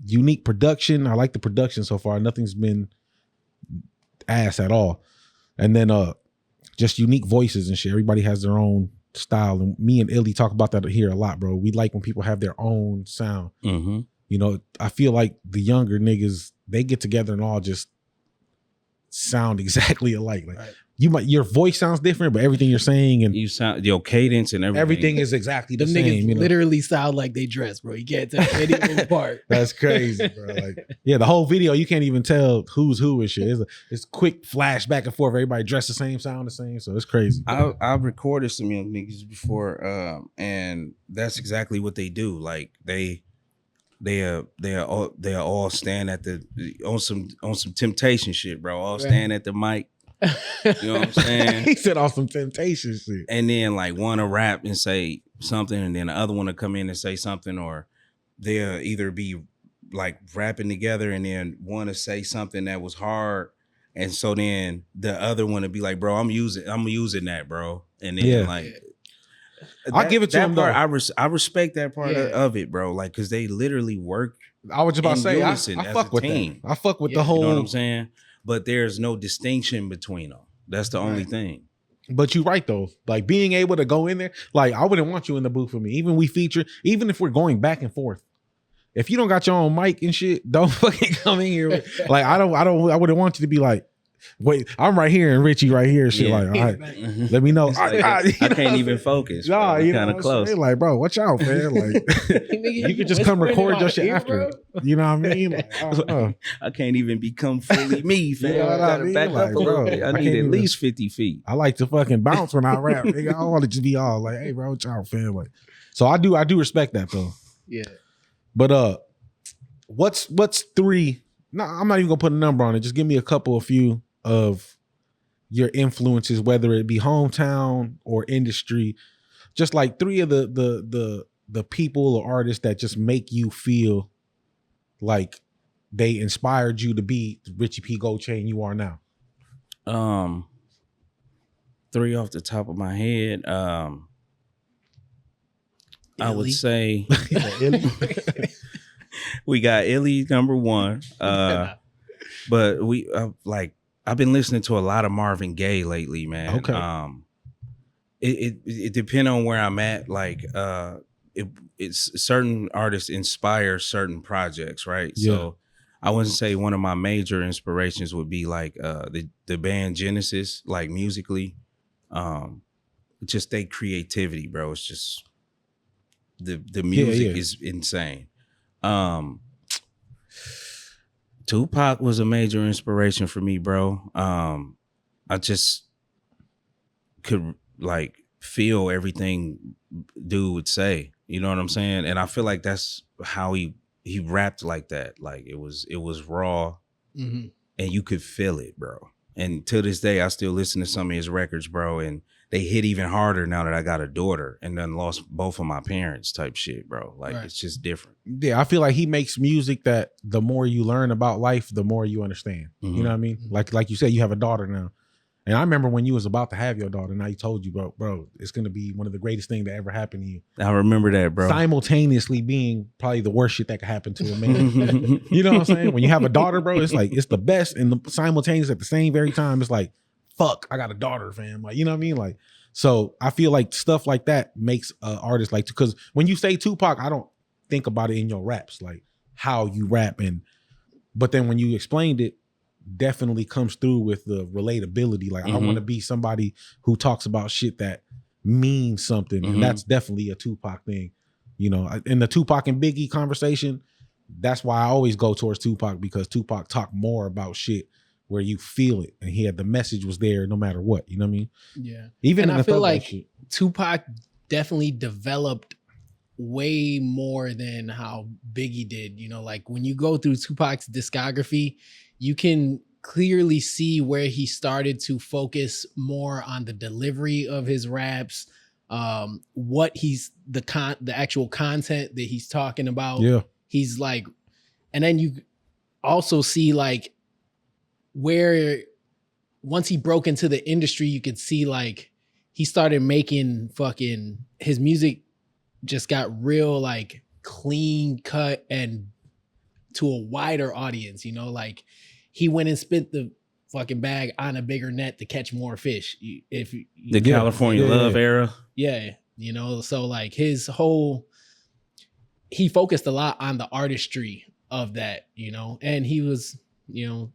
unique production. I like the production so far. Nothing's been ass at all. And then just unique voices and shit. Everybody has their own style. And me and Illy talk about that here a lot, bro. We like when people have their own sound. Mm-hmm. You know, I feel like the younger niggas, they get together and all just sound exactly alike. Like your voice sounds different, but everything you're saying and you sound your cadence and everything is exactly the Them same. niggas You know? literally sound like they dress, bro. You can't tell any of them apart. That's crazy, bro. Like, yeah, the whole video, you can't even tell who's who and shit. It's quick flash back and forth. Everybody dressed the same, sound the same. So it's crazy. I've recorded some young niggas before, and that's exactly what they do. Like they all stand at on some Temptation shit, bro. All stand at the mic. You know what I'm saying? He said on some Temptation shit. And then like one to rap and say something, and then the other one to come in and say something, or they'll either be like rapping together and then one to say something that was hard, and so then the other one to be like, bro, I'm using that, bro. And then I'll give it to him though. I respect that part of it, bro. Like, cause they literally work. I was just about to say, I fuck with team. that. I fuck with the whole. You know what I'm saying? But there's no distinction between them. That's the only thing. But you're right though. Like being able to go in there, like I wouldn't want you in the booth with me. Even if we're going back and forth. If you don't got your own mic and shit, don't fucking come in here. Like I wouldn't want you to be like, wait, I'm right here and Richie right here. Shit, Yeah. like, all right, let me know. It's like, I can't even focus. Nah, you kind of close. Like, bro, watch out, man. Like, you could just come record your shit after. You know what I mean? Like, I don't know. I can't even become fully me, fam. You know what I I gotta mean? back Like, up a little bro, bit. I I need can't at even- least 50 feet. I like to fucking bounce when I rap. Nigga, I don't want to just be all like, hey, bro, watch out, fam. Like, so I do respect that though. Yeah. But what's three? No, I'm not even gonna put a number on it. Just give me a few of your influences, whether it be hometown or industry. Just like three of the people or artists that just make you feel like they inspired you to be the Richie P. Goldchain you are now. Three off the top of my head. I would Illy? say we got Illy number one. But I've been listening to a lot of Marvin Gaye lately, man. Okay. It depends on where I'm at. Like it's certain artists inspire certain projects, right? Yeah. So I wouldn't say one of my major inspirations would be like the band Genesis, like musically. Just their creativity, bro. It's just the music is insane. Tupac was a major inspiration for me, bro. I just could like feel everything dude would say. You know what I'm saying? And I feel like that's how he rapped like that. Like it was raw, Mm-hmm. and you could feel it, bro. And to this day, I still listen to some of his records, bro. And they hit even harder now that I got a daughter and then lost both of my parents type shit, bro. Like Right. it's just different. Yeah, I feel like he makes music that the more you learn about life, the more you understand. You know what I mean? Like you said, you have a daughter now. And I remember when you was about to have your daughter, now he told you, bro, it's going to be one of the greatest things that ever happened to you. I remember that, bro. Simultaneously being probably the worst shit that could happen to a man. You know what I'm saying? When you have a daughter, bro, it's like, it's the best and the simultaneous at the same very time. It's like, fuck, I got a daughter, fam. Like, you know what I mean? Like, so I feel like stuff like that makes an artist like, because when you say Tupac, I don't think about it in your raps, like how you rap. But then when you explained it, definitely comes through with the relatability. Like, I want to be somebody who talks about shit that means something. And that's definitely a Tupac thing. You know, in the Tupac and Biggie conversation, that's why I always go towards Tupac, because Tupac talked more about shit where you feel it, and he had the message was there no matter what. You know what I mean? Yeah. Even And in I the feel Thug Life like shit. Tupac definitely developed way more than how Biggie did. You know, like when you go through Tupac's discography, you can clearly see where he started to focus more on the delivery of his raps, what he's the actual content that he's talking about. Yeah. He's like, and then you also see like where once he broke into the industry, you could see like he started making fucking his music just got real like clean cut and to a wider audience, you know, like he went and spent the fucking bag on a bigger net to catch more fish. The California Love era. Yeah, you know, so like his whole, he focused a lot on the artistry of that, you know, and he was, you know,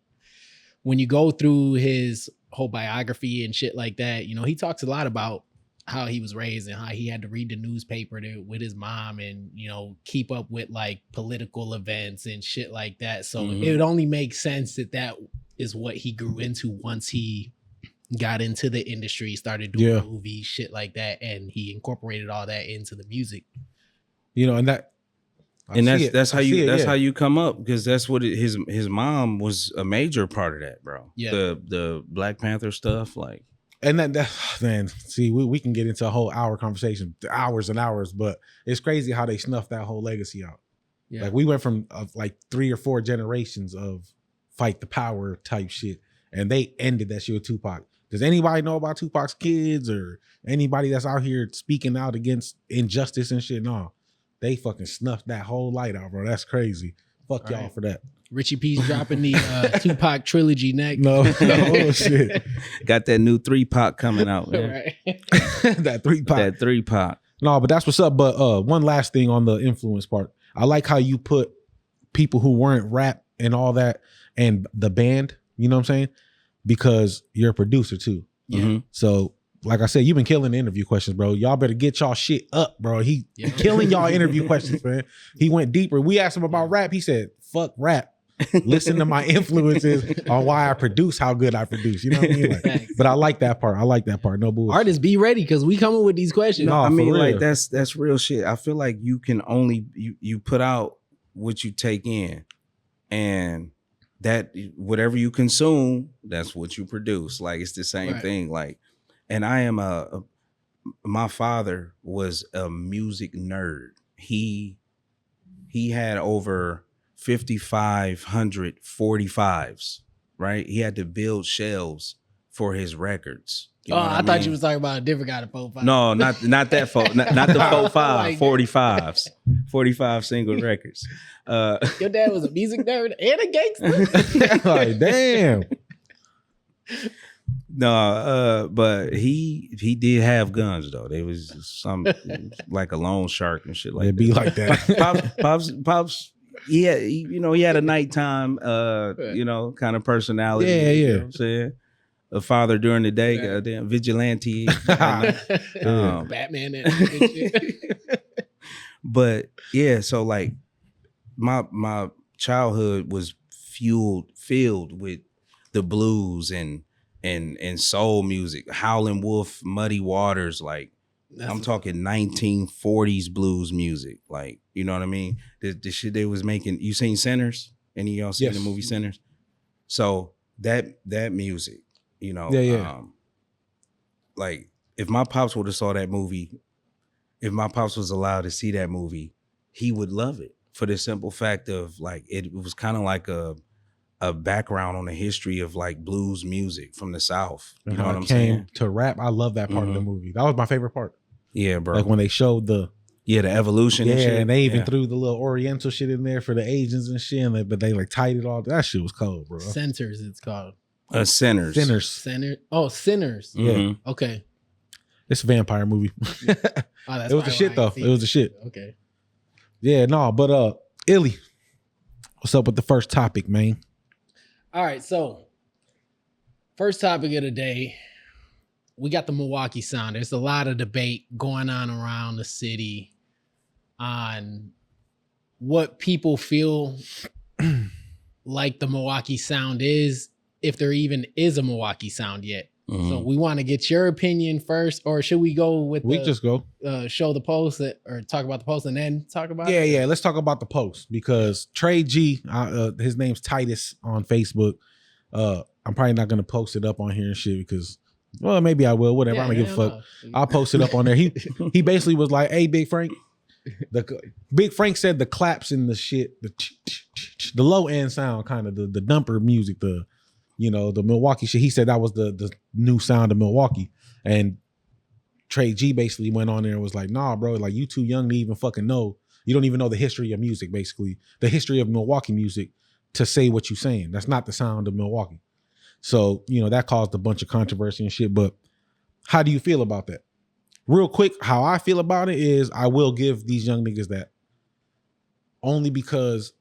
when you go through his whole biography and shit like that, you know, he talks a lot about how he was raised and how he had to read the newspaper with his mom and, you know, keep up with like political events and shit like that. So it would only make sense that is what he grew into once he got into the industry, started doing movies, shit like that. And he incorporated all that into the music. You know, and that's how you come up, because that's what his mom was a major part of that, bro. Yeah. The Black Panther stuff, like. And that man, see, we can get into a whole hour conversation, hours and hours, but it's crazy how they snuffed that whole legacy out. Yeah. Like we went from like 3 or 4 generations of fight the power type shit, and they ended that shit with Tupac. Does anybody know about Tupac's kids or anybody that's out here speaking out against injustice and shit? No, they fucking snuffed that whole light out, bro. That's crazy. Fuck y'all for that. Richie P's dropping the Tupac trilogy next. No shit. Got that new 3-Pac coming out, man. Right. That 3-Pac. That 3-Pac. No, but that's what's up. But one last thing on the influence part. I like how you put people who weren't rap and all that and the band, you know what I'm saying? because you're a producer too. Yeah. So, like I said, you've been killing the interview questions, bro. Y'all better get y'all shit up, bro. He killing y'all interview questions, man. He went deeper. We asked him about rap. He said, "Fuck rap. Listen to my influences on why I produce, how good I produce." You know what I mean? Like, but I like that part. No bullshit. Artists, be ready because we coming with these questions. No, No, I mean, for like real. that's real shit. I feel like you can only you put out what you take in, and that whatever you consume, that's what you produce. Like it's the same Right. thing. Like, and I am my father was a music nerd. He had over 5,500 45s, right? He had to build shelves for his records. You know what I thought mean? you was talking about a different kind of 4-5. No, not that not the 4-5, Like- 45s, 45 single records. Your dad was a music nerd and a gangster. Like, damn. No, but he did have guns though. There was some like a loan shark and shit like It'd that. be like that. Pops. Yeah, he had a nighttime, kind of personality. Yeah, You yeah. know what I'm saying? A father during the day, goddamn vigilante. Batman and shit. But yeah, so like my childhood was filled with the blues and soul music, Howlin' Wolf, Muddy Waters, like I'm talking 1940s blues music, like you know what I mean. The shit they was making. You seen Sinners? Any of y'all seen Yes. the movie Sinners? So that music, you know, Yeah. like if my pops would have saw that movie, if my pops was allowed to see that movie, he would love it for the simple fact of like it was kind of like a background on the history of like blues music from the South. You And know how what it I'm came saying? to rap. I love that part of the movie. That was my favorite part. Yeah, bro. Like when they showed the the evolution. yeah, and shit. and they even Yeah. threw the little Oriental shit in there for the Asians and shit. And but they like tied it all. That shit was cold, bro. Centers, it's called. Sinners. Sinners. Center. Oh, Sinners. Yeah. Mhm. Okay. It's a vampire movie. Oh, that's It was probably the shit why I though. ain't seen It was the shit. Okay. Yeah, no, but Illy, what's up with the first topic, man? All right. So, first topic of the day, we got the Milwaukee sound. There's a lot of debate going on around the city on what people feel like the Milwaukee sound is, if there even is a Milwaukee sound yet. Mhm. So we want to get your opinion first, or should we go with We the, just go. show the post or talk about the post and then talk about it? Yeah. Let's talk about the post because Trey G, his name's Titus on Facebook. I'm probably not gonna post it up on here and shit because, well, maybe I will. Whatever. I don't give a fuck. I'll post it up on there. He basically was like, "Hey, Big Frank." Big Frank said the claps and the shit, the low end sound, kind of the dumper music, the Milwaukee shit. He said that was the new sound of Milwaukee. And Trey G basically went on there and was like, "Nah, bro, like you too young to even fucking know. You don't even know the history of music, basically. The history of Milwaukee music to say what you're saying. That's not the sound of Milwaukee." So, that caused a bunch of controversy and shit. But how do you feel about that? Real quick, how I feel about it is I will give these young niggas that only because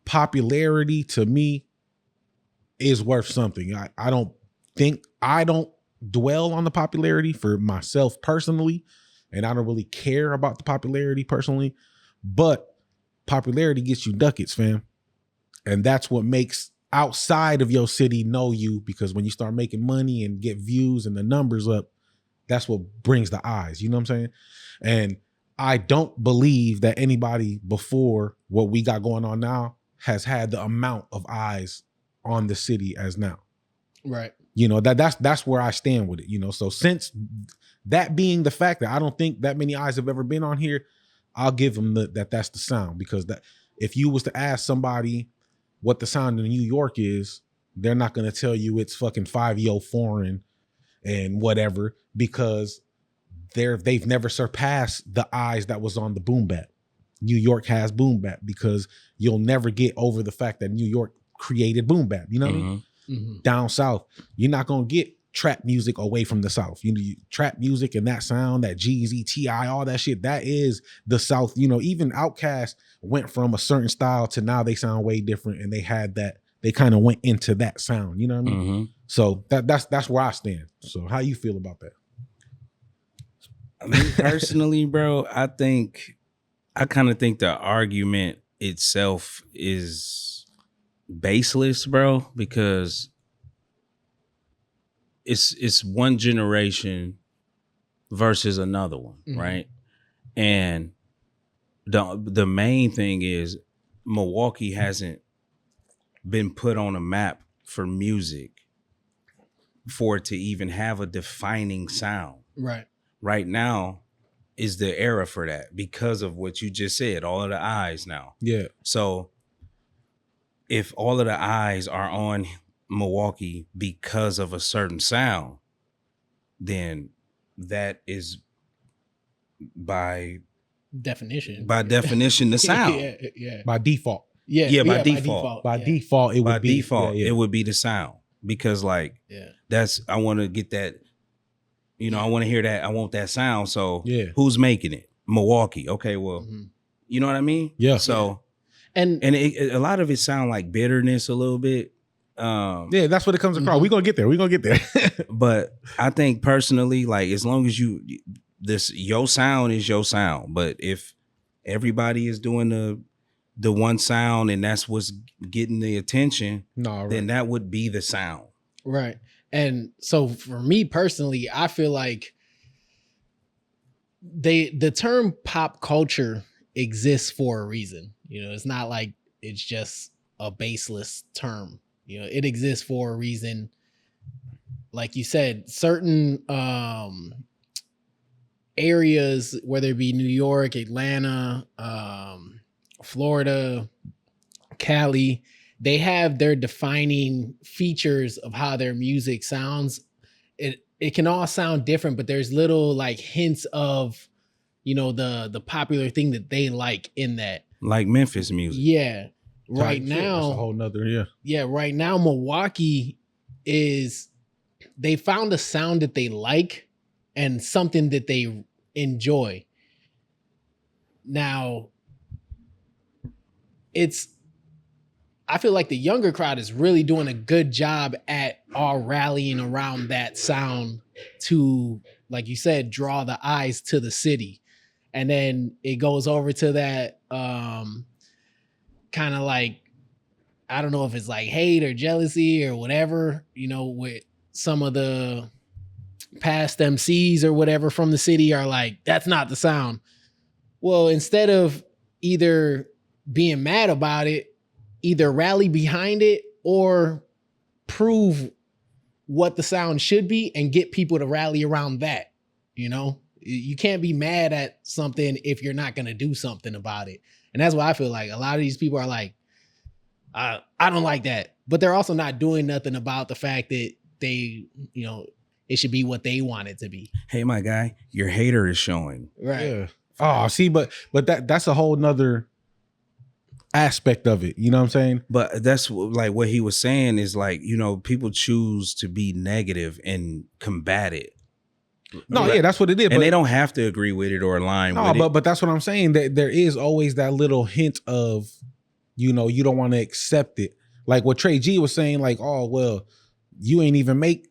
popularity to me is worth something. I don't dwell on the popularity for myself personally, and I don't really care about the popularity personally, but popularity gets you ducats, fam. And that's what makes outside of your city know you, because when you start making money and get views and the numbers up, that's what brings the eyes. You know what I'm saying? And I don't believe that anybody before what we got going on now has had the amount of eyes on the city as now. Right. That's where I stand with it. So since that being the fact that I don't think that many eyes have ever been on here, I'll give them that's the sound, because that if you was to ask somebody what the sound in New York is, they're not going to tell you it's fucking 5-yo foreign and whatever, because they've never surpassed the eyes that was on the boom bap. New York has boom bap because you'll never get over the fact that New York created boom bap. You know what I mean? Mm-hmm. Down south, you're not gonna get trap music away from the South. Trap music and that sound, that Jeezy, T.I., all that shit, that is the South. Even Outkast went from a certain style to now they sound way different, and they had that they kind of went into that sound. You know what I mean? Mm-hmm. So that's where I stand. So how you feel about that? Me personally, bro, I kind of think the argument itself is baseless, bro, because it's one generation versus another one, right? And the main thing is Milwaukee hasn't been put on a map for music for it to even have a defining sound. Right. Right now is the era for that because of what you just said, all of the eyes now. Yeah. So if all of the eyes are on Milwaukee because of a certain sound, then that is by definition the sound. yeah. By default. Yeah, by default. By default, it By would be default, it would be the sound. Because like that's I want to get that, I want to hear that. I want that sound. So who's making it? Milwaukee. Okay, well, you know what I mean? Yeah. So and a lot of it sound like bitterness a little bit. Yeah, that's what it comes across. We're gonna get there. But I think personally, like as long as your sound is your sound. But if everybody is doing the one sound and that's what's getting the attention, then that would be the sound. Right. And so for me personally, I feel like the term pop culture exists for a reason. It's not like it's just a baseless term. It exists for a reason. Like you said, certain areas, whether it be New York, Atlanta, Florida, Cali, they have their defining features of how their music sounds. It can all sound different, but there's little like hints of, the popular thing that they like in that. Like Memphis music. Yeah. Right now. That's a whole nother, Yeah. Right now, Milwaukee they found a sound that they like and something that they enjoy. Now, I feel like the younger crowd is really doing a good job at all rallying around that sound to, like you said, draw the eyes to the city. And then it goes over to that kind of like, I don't know if it's like hate or jealousy or whatever, with some of the past MCs or whatever from the city are like, that's not the sound. Well, instead of either being mad about it, either rally behind it or prove what the sound should be and get people to rally around that. You can't be mad at something if you're not going to do something about it. And that's why I feel like a lot of these people are like, I don't like that, but they're also not doing nothing about the fact that they, it should be what they want it to be. Hey, my guy, your hater is showing. Right. Yeah. Oh, see, but that's a whole nother aspect of it. You know what I'm saying? But that's like what he was saying is like, people choose to be negative and combat it. No, yeah, that's what it is. And they don't have to agree with it or align with it. But that's what I'm saying. That there is always that little hint of, you don't want to accept it. Like what Trey G was saying, like, oh, well, you ain't even make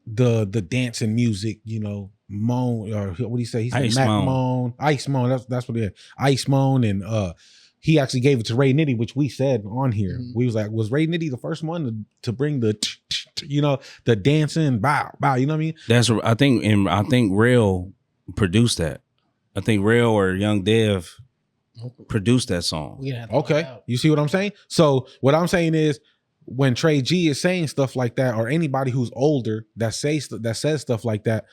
the dancing music, Moan, or what do you say? He said Ice Moan. That's what it is. Ice Moan, and he actually gave it to Ray Nitty, which we said on here. Mm-hmm. We was like, was Ray Nitty the first one to bring the the dancing bow, you know what I mean? That's I think Rail produced that. I think Rail or Young Dev produced that song. Okay. You see what I'm saying? So what I'm saying is when Trey G is saying stuff like that, or anybody who's older that says stuff like that,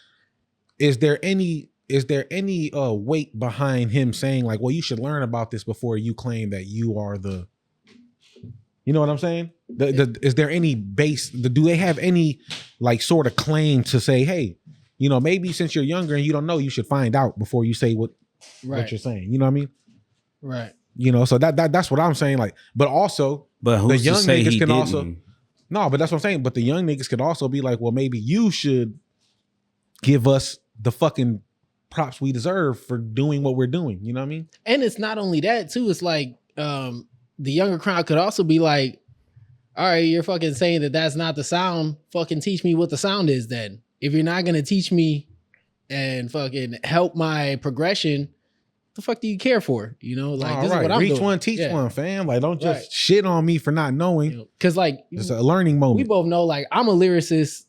is there any weight behind him saying like, well, you should learn about this before you claim that you are the, you know what I'm saying? Is there any base? Do they have any like sort of claim to say, hey, maybe since you're younger and you don't know, you should find out before you say what you're saying. You know what I mean? Right. So that's what I'm saying. Like, but also, the young niggas can also, no, but that's what I'm saying. But the young niggas could also be like, well, maybe you should give us the fucking props we deserve for doing what we're doing. You know what I mean? And it's not only that too. It's like, the younger crowd could also be like, all right, you're fucking saying that that's not the sound. Fucking teach me what the sound is then. If you're not gonna teach me and fucking help my progression, the fuck do you care for? You know, like All this right, is what I'm reach doing. one, teach Yeah. one, fam. Like, don't just Right. shit on me for not knowing. You know, cause like It's a learning moment. we both know, like I'm a lyricist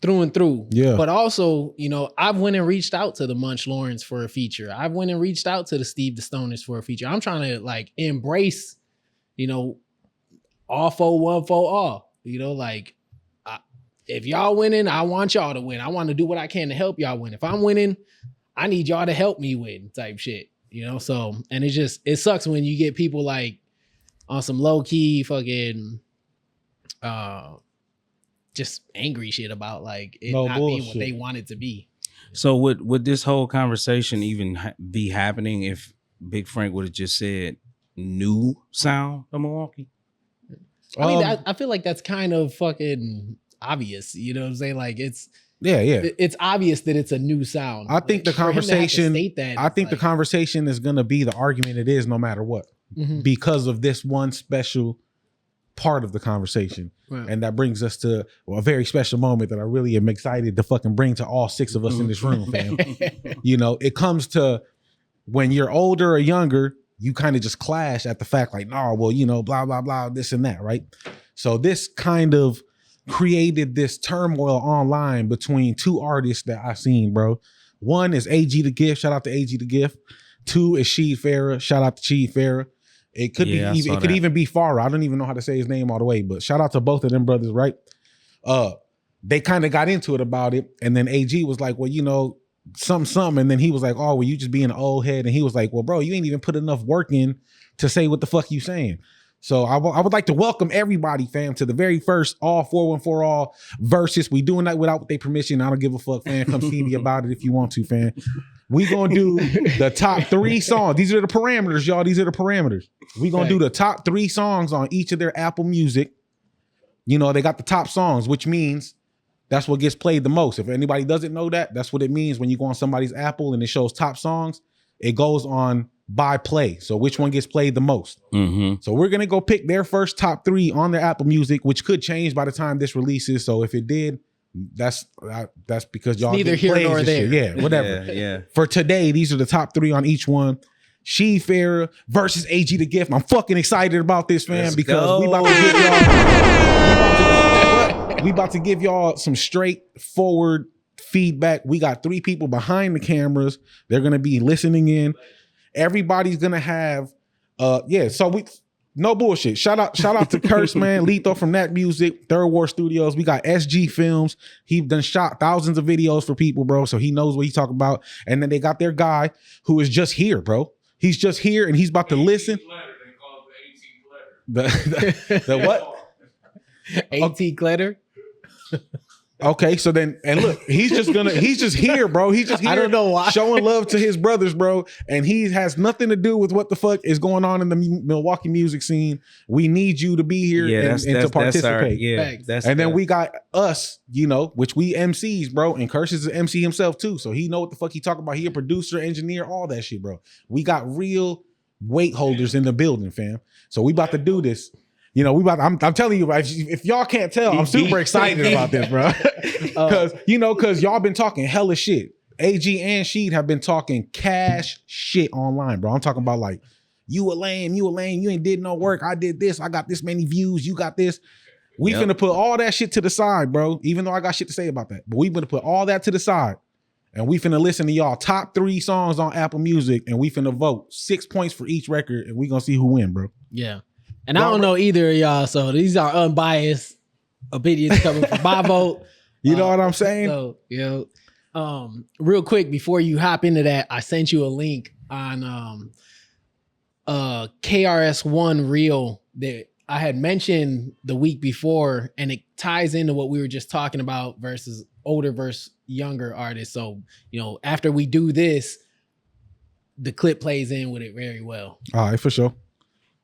through and through. Yeah. But also, you know, I've went and reached out to the Munch Lawrence for a feature. I've went and reached out to the Steve the Stoners for a feature. I'm trying to like embrace, you know, all 414 all. You know, like if y'all winning, I want y'all to win. I want to do what I can to help y'all win. If I'm winning, I need y'all to help me win type shit. You know, so and it sucks when you get people like on some low key fucking just angry shit about like it No not being what bullshit. they want it to be. So would this whole conversation even be happening if Big Frank would have just said new sound of Milwaukee? I mean, I feel like that's kind of fucking obvious. You know what I'm saying? Like it's obvious that it's a new sound. I think the For him to have to conversation. state that, I think the like, conversation is gonna be the argument it is, no matter what, mhm. because of this one special part of the conversation. Right. And that brings us to a very special moment that I really am excited to fucking bring to all 6 of us in this room, fam. You know, it comes to when you're older or younger, you kind of just clash at the fact like, nah, well, you know, blah, blah, blah, this and that, right? So this kind of created this turmoil online between 2 artists that I seen, bro. One is AG the Gift. Shout out to AG the Gift. 2 is Sheed Farah. Shout out to Sheed Farah. It could Yeah, I be saw it could that. even be Farah. I don't even know how to say his name all the way, but shout out to both of them brothers, right? They kind of got into it about it, and then AG was like, well, you know, something, and then he was like, oh, well, you just being an old head, and he was like, well, bro, you ain't even put enough work in to say what the fuck you saying. So I would like to welcome everybody, fam, to the very first all 414 all versus. We doing that without their permission. I don't give a fuck, fam. Come see me about it if you want to, fam. We gonna do the top 3 songs. These are the parameters, y'all. These are the parameters. We gonna do the top 3 songs on each of their Apple Music. You know, they got the top songs, which means that's what gets played the most. If anybody doesn't know that, that's what it means when you go on somebody's Apple and it shows top songs. It goes on by play. So which one gets played the most? Mm-hmm. So we're gonna go pick their first top 3 on their Apple Music, which could change by the time this releases. So if it did, that's because y'all neither get here plays nor and there. shit. Yeah, whatever. Yeah. For today, these are the top 3 on each one. Sheed Farah versus AG the Gift. I'm fucking excited about this, fam, Let's because go. we about to give y'all some straightforward feedback. We got 3 people behind the cameras. They're gonna be listening in. Everybody's gonna have so we no bullshit. Shout out to Curse, man. Lethal from That Music, Third War Studios. We got SG Films. He done shot thousands of videos for people, bro. So he knows what he's talking about. And then they got their guy who is just here, bro. He's just here and he's about to listen. The what? AT Clutter. Okay, so then, and look, he's just here, bro. He's just here. I don't know why. Showing love to his brothers, bro. And he has nothing to do with what the fuck is going on in the Milwaukee music scene. We need you to be here and to participate. And then we got us, you know, which we MCs, bro. And Curse is an MC himself too. So he know what the fuck he talking about. He a producer, engineer, all that shit, bro. We got real weight holders in the building, fam. So we about to do this. You know, I'm telling you, if y'all can't tell, I'm super excited about this, bro. Because y'all been talking hella shit. AG and Sheed have been talking cash shit online, bro. I'm talking about like, you a lame, you ain't did no work. I did this, I got this many views, you got this. We finna put all that shit to the side, bro. Even though I got shit to say about that. But we finna put all that to the side. And we finna listen to y'all top 3 songs on Apple Music. And we finna vote 6 points for each record. And we gonna see who win, bro. Yeah. And I don't know either of y'all, so these are unbiased opinions coming from my vote. You know what I'm saying? So, you know, real quick before you hop into that, I sent you a link on KRS-One Reel that I had mentioned the week before, and it ties into what we were just talking about versus older versus younger artists. So, you know, after we do this, the clip plays in with it very well. All right, for sure.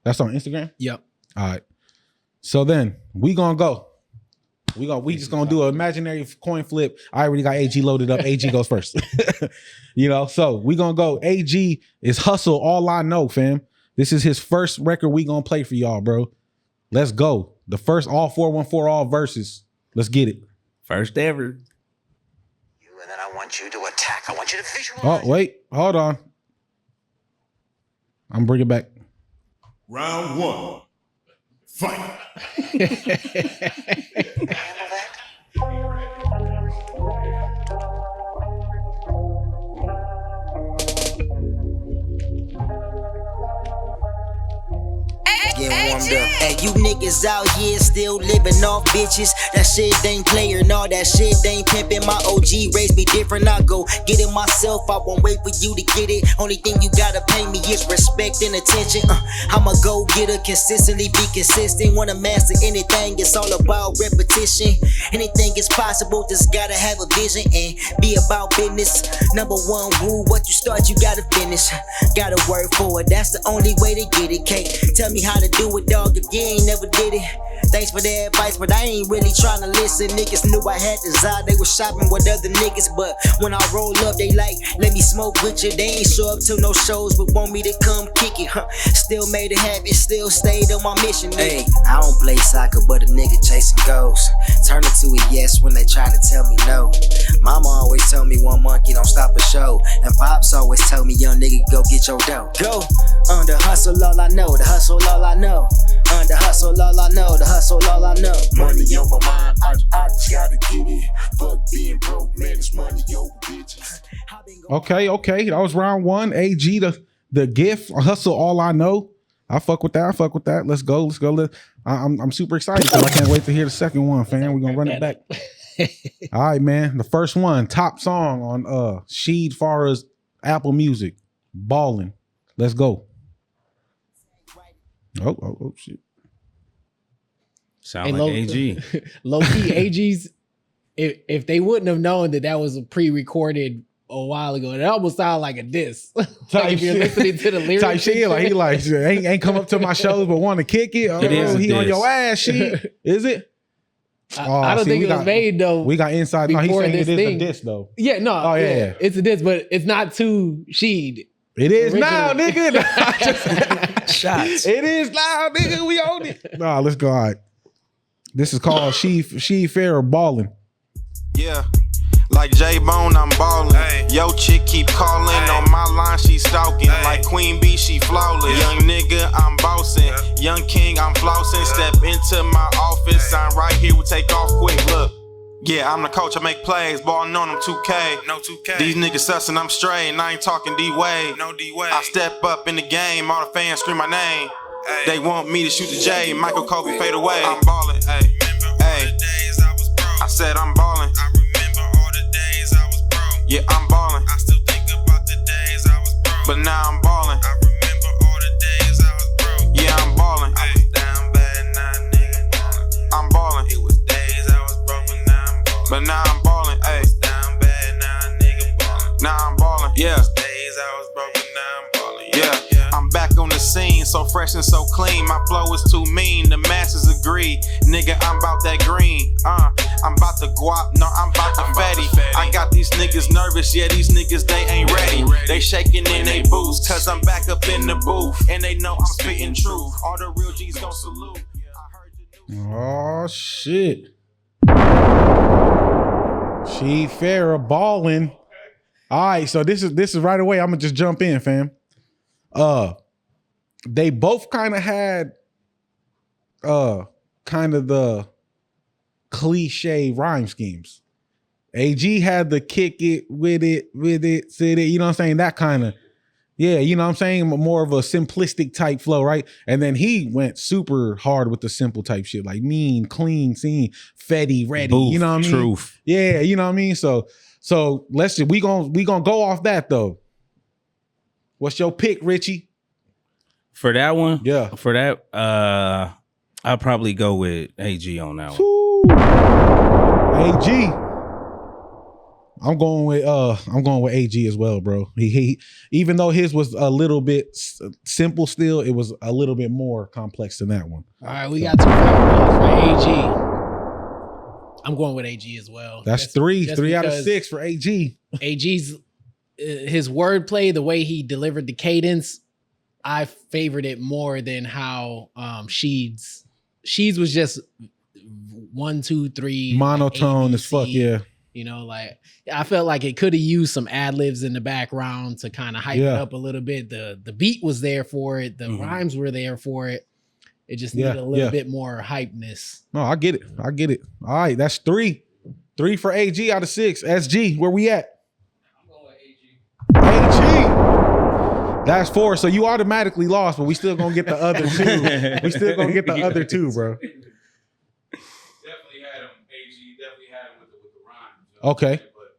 That's on Instagram? Yep. All right. So then we gonna go. We just gonna do an imaginary coin flip. I already got AG loaded up. AG goes first. You know, so we gonna go. AG is Hustle All I Know, fam. This is his first record we gonna play for y'all, bro. Let's go. The first all 414 all verses. Let's get it. First ever. And then I want you to attack. I want you to visualize. Oh, wait. Hold on. I'm bringing back. Round 1. Fight. Handle that. Get warmed up. Hey, you niggas out here still living off bitches. That shit ain't player, no, that shit ain't pimpin'. My OG raised me different. I go get it myself. I won't wait for you to get it. Only thing you gotta pay me is respect and attention. I'm a go getter, consistently be consistent. Wanna master anything, it's all about repetition. Anything is possible, just gotta have a vision and be about business. Number one rule, what you start, you gotta finish. Gotta work for it, that's the only way to get it. Can't tell me how to do it, dog, if you ain't never did it. Thanks for the advice, but I ain't really trying to listen. Niggas knew I had desire, they was shopping with other niggas. But when I roll up, they like, let me smoke with you. They ain't show up to no shows, but want me to come kick it. Still made it happen, still stayed on my mission. Hey, I don't play soccer, but a nigga chasing goals. Turn it to a yes when they try to tell me no. Mama always tell me one monkey don't stop a show. And Pops always tell me, young nigga, go get your dough. Go, the hustle all I know, the hustle all I know. The hustle all I know, the hustle all I know. Money on my mind, I just gotta get it. Fuck being broke, man, it's money over bitches. Okay. That was round 1. AG, the gift. Hustle all I know. I fuck with that. Let's go. I'm super excited because I can't wait to hear the second one, fam. We're gonna run it back. All right, man. The first one, top song on Sheed Farah's Apple Music. Ballin'. Let's go. Oh shit. Sound like AG. Low key, AG's. If they wouldn't have known that was a pre-recorded a while ago, it almost sounded like a diss. Like if you're listening to the lyrics, type shit. Like he like ain't come up to my shows, but want to kick it. It is he a on diss. your ass, shit. Is it? I don't think it was made though. We got inside. No, he's before saying it this is thing. a diss though. Yeah, no. Oh yeah. It's a diss, but it's not to Sheed. It is now, Originally. nigga. Shots. It is now, nigga. We own it. Nah, let's go. All right. This is called She Fair Ballin'. Yeah, like J-Bone, I'm ballin'. Hey. Yo, chick keep calling. Hey. On my line, she stalking. Hey. Like Queen Bee, she flawless. Yeah. Young nigga, I'm bossing. Yeah. Young king, I'm flossing. Yeah. Step into my office, hey. I'm right here, we take off quick. Look. Yeah, I'm the coach, I make plays, ballin' on them 2K. No 2K. These niggas sussin', I'm straight, and I ain't talking D-Wade. No D-Wade. I step up in the game, all the fans scream my name. Ay. They want me to shoot the J, Michael Kobe fade away. I'm ballin', ayy. Ayy. I said I'm ballin'. I remember all the days I was broke. Yeah, I'm ballin'. I still think about the days I was broke. But now I'm ballin'. I remember all the days I was broke. Yeah, I'm ballin'. I was down bad, now nigga ballin'. I'm ballin'. It was days I was broke, but now I'm ballin'. But now I'm ballin', ayy. I was down bad, now nigga ballin'. Now I'm ballin', yeah. Days I was broke, but now I'm ballin', yeah. I'm back on the scene, so fresh and so clean. My flow is too mean, the masses agree. Nigga, I'm about that green. I'm about the guap, no, I'm about the fatty. I got these niggas nervous, yeah, these niggas, they ain't ready. They shaking in they boots, cause I'm back up in the booth. And they know I'm spitting truth. All the real G's gon' salute. Oh shit. She Fair Ballin'. All right, so this is right away. I'm gonna just jump in, fam. They both kind of had kind of the cliche rhyme schemes. AG had the kick it, with it, sit it, you know what I'm saying? That kind of, yeah, you know what I'm saying? More of a simplistic type flow, right? And then he went super hard with the simple type shit, like mean, clean, scene, fetty, ready, Booth, you know what I mean? Truth. Yeah, you know what I mean? So let's just, we gonna go off that though. What's your pick, Richie? For that one? Yeah. For that, I'll probably go with AG on that one. AG. I'm going with AG as well, bro. He even though his was a little bit simple still, it was a little bit more complex than that one. All right, we got 2 for AG. I'm going with AG as well. That's three out of 6 for AG. AG's his wordplay, the way he delivered the cadence, I favored it more than how Sheed's She's was just 1, 2, 3 monotone like as fuck. Yeah. You know, like I felt like it could have used some ad libs in the background to kind of hype it up a little bit. The beat was there for it. The rhymes were there for it. It just needed a little bit more hypeness. No, I get it. All right, that's 3. 3 for AG out of 6. SG, where we at? I'm going with AG. That's 4. So you automatically lost, but we still gonna get the other 2. We still gonna get the other 2, bro. Okay. But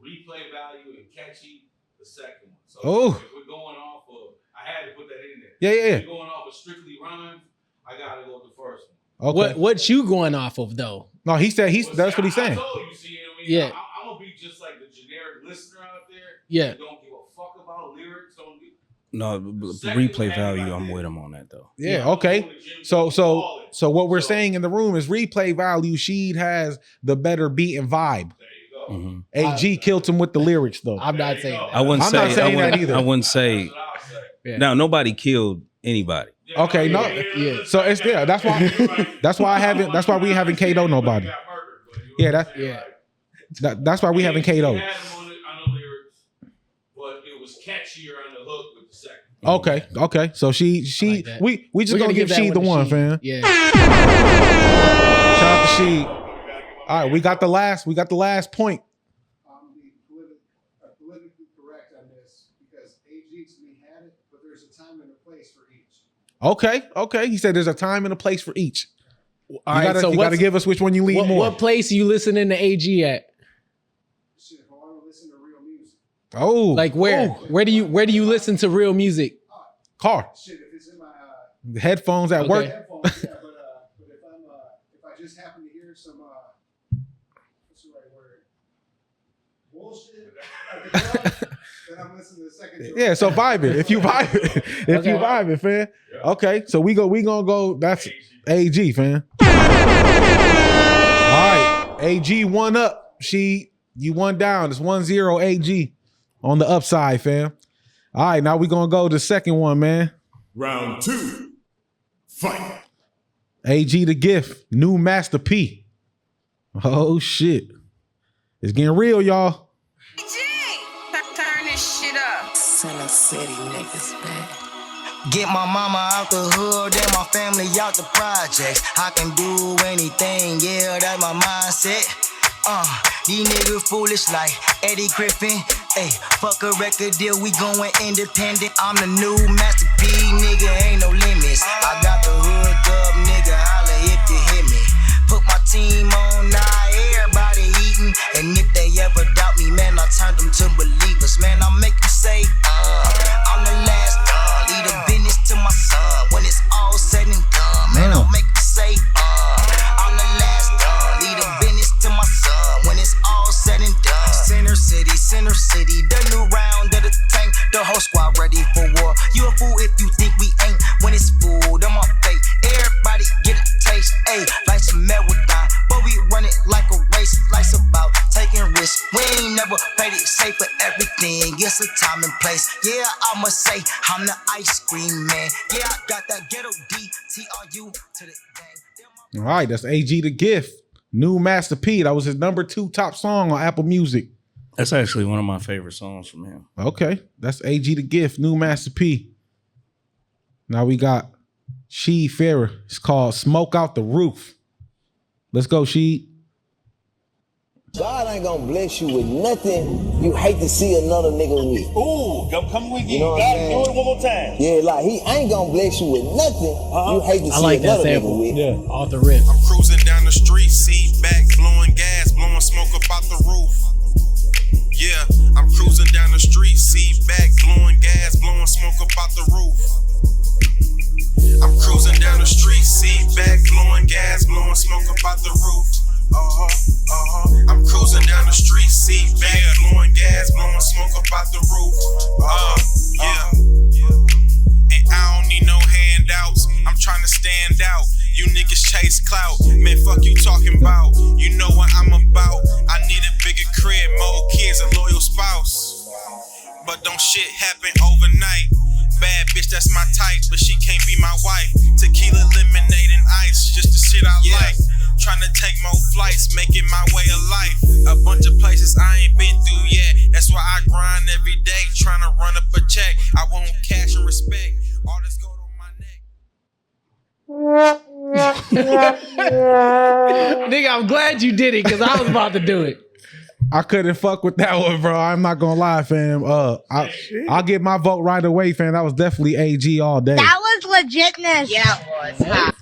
replay value and catchy, the second one. So if we're going off of, I had to put that in there. Yeah. If we're going off of strictly rhymes, I gotta go with the first one. Okay. What you going off of though? No, he said that's what he's saying. I told you, see, I mean, yeah. I'm gonna be just like the generic listener out there. Yeah. Don't give a fuck about lyrics. No, replay value. I'm with him on that though. Yeah. Okay. So what we're saying in the room is replay value. Sheed has the better beat and vibe. AG killed him with the lyrics though. I'm not saying that. I'm not saying that either. I wouldn't say. Yeah. Now nobody killed anybody. Okay. No. Yeah. So it's there. That's why we haven't KO'd nobody. Yeah. That's why we haven't KO'd. On the lyrics, but it was catchier on the hook with the second. Okay. So she like we just gonna give Sheed the one, fam. Yeah. Shout out to Sheed. All right, we got the last point. I'm politically correct on this because AG to me had it, but there's a time and a place for each. Okay. He said there's a time and a place for each. All right, so you gotta give us which one you lean more. What place are you listening to AG at? Shit, if I want to listen to real music. Oh, like where? Where do you listen to real music? Car. Shit, if it's in my headphones at work. Headphones, yeah, but if I just happen to hear some what's the right word? Bullshit at the club, then I'm listening to the second track. Yeah, so vibe it. If you vibe it, fam. Yeah. Okay, so we gonna go. That's AG, fam. All right, AG 1 up. You 1 down. It's 1-0 AG on the upside, fam. All right, now we gonna go to the second one, man. Round 2, fight. AG the Gift, new Master P. Oh shit, it's getting real, y'all. Turn this shit up. Center City niggas, man. Get my mama out the hood and my family out the projects. I can do anything, yeah, that's my mindset. These niggas foolish like Eddie Griffin. Hey, fuck a record deal, we going independent. I'm the new Master P, nigga, ain't no limits. I got the hood up, nigga, holla if you hit me. Put my team on, now everybody eating. And if they ever doubt me, man, I turn them to believers. Man, I make them say, I'm the last lead the business to my son. When it's all said and done, man, I'll make them say, I'm the last lead the business to my son. When it's all said and done. Center City, the new round of the tank. The whole squad ready for war. You a fool if you think we ain't. When it's food on my face, everybody get a taste. Ayy, like some marathon, but we run it like a race. Life's about taking risks. We ain't never played it safe for everything. It's a time and place. Yeah, I'ma say I'm the ice cream man. Yeah, I got that ghetto DTRU to the gang. All right, that's AG the Gift, new Master P. That was his number 2 top song on Apple Music. That's actually one of my favorite songs from him. Okay, that's AG the Gift, new Master P. Now we got Sheed Farrah. It's called Smoke Out the Roof. Let's go, Sheed. God ain't gonna bless you with nothing you hate to see another nigga with. Ooh, come with you. You know what I'm saying? Do it one more time. Yeah, like he ain't gonna bless you with nothing you hate to see like that another sample. nigga with. Yeah, off the rip. I'm cruising down the street, seat back, blowing gas, blowing smoke up out the roof. Yeah, I'm cruising down the street, seat back, blowing gas, blowing smoke up out the roof. I'm cruising down the street, seat back, blowing gas, blowing smoke up out the roof. I'm cruising down the street, seat back, blowing gas, blowing smoke up out the roof. And I don't need no handouts, I'm trying to stand out. You niggas chase clout, man, fuck you talking about. You know what I'm about. I need a bigger crib, more kids, a loyal spouse. But don't shit happen overnight. Bad bitch, that's my type, but she can't be my wife. Tequila, lemonade, and ice. shit I like. Trying to take more flights, making my way of life. A bunch of places I ain't been through yet. That's why I grind every day, trying to run up a check. I want cash and respect. All this gold on my neck. Nigga, I'm glad you did it because I was about to do it. I couldn't fuck with that one, bro. I'm not gonna lie, fam. I'll get my vote right away, fam. That was definitely AG all day. That was legitness. Yeah, it was.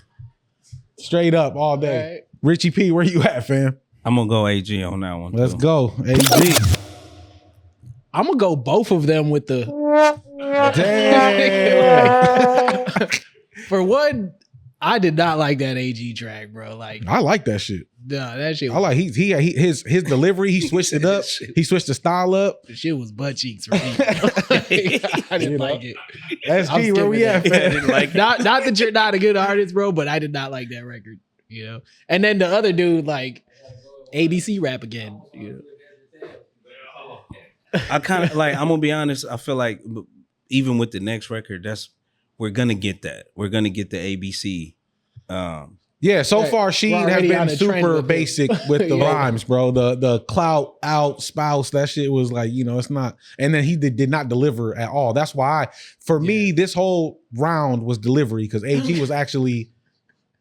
Straight up all day. Right. Richie P, where you at, fam? I'm gonna go AG on that one. Let's go, AG. I'm gonna go both of them with the. Damn. For one, I did not like that AG track, bro. Like, I like that shit. Nah, that shit. I like his delivery. He switched it up. He switched the style up. The shit was butt cheeks for me. I didn't like it. SG, where we at, fam? Like, not that you're not a good artist, bro, but I did not like that record. You know. And then the other dude, like, ABC rap again. You know. I kind of like. I'm gonna be honest. I feel like even with the next record, we're gonna get that. We're gonna get the ABC. Yeah, so far she has been super basic with the rhymes, bro. The clout out spouse, that shit was like, you know, it's not. And then he did not deliver at all. That's why, for me, this whole round was delivery because AG was actually,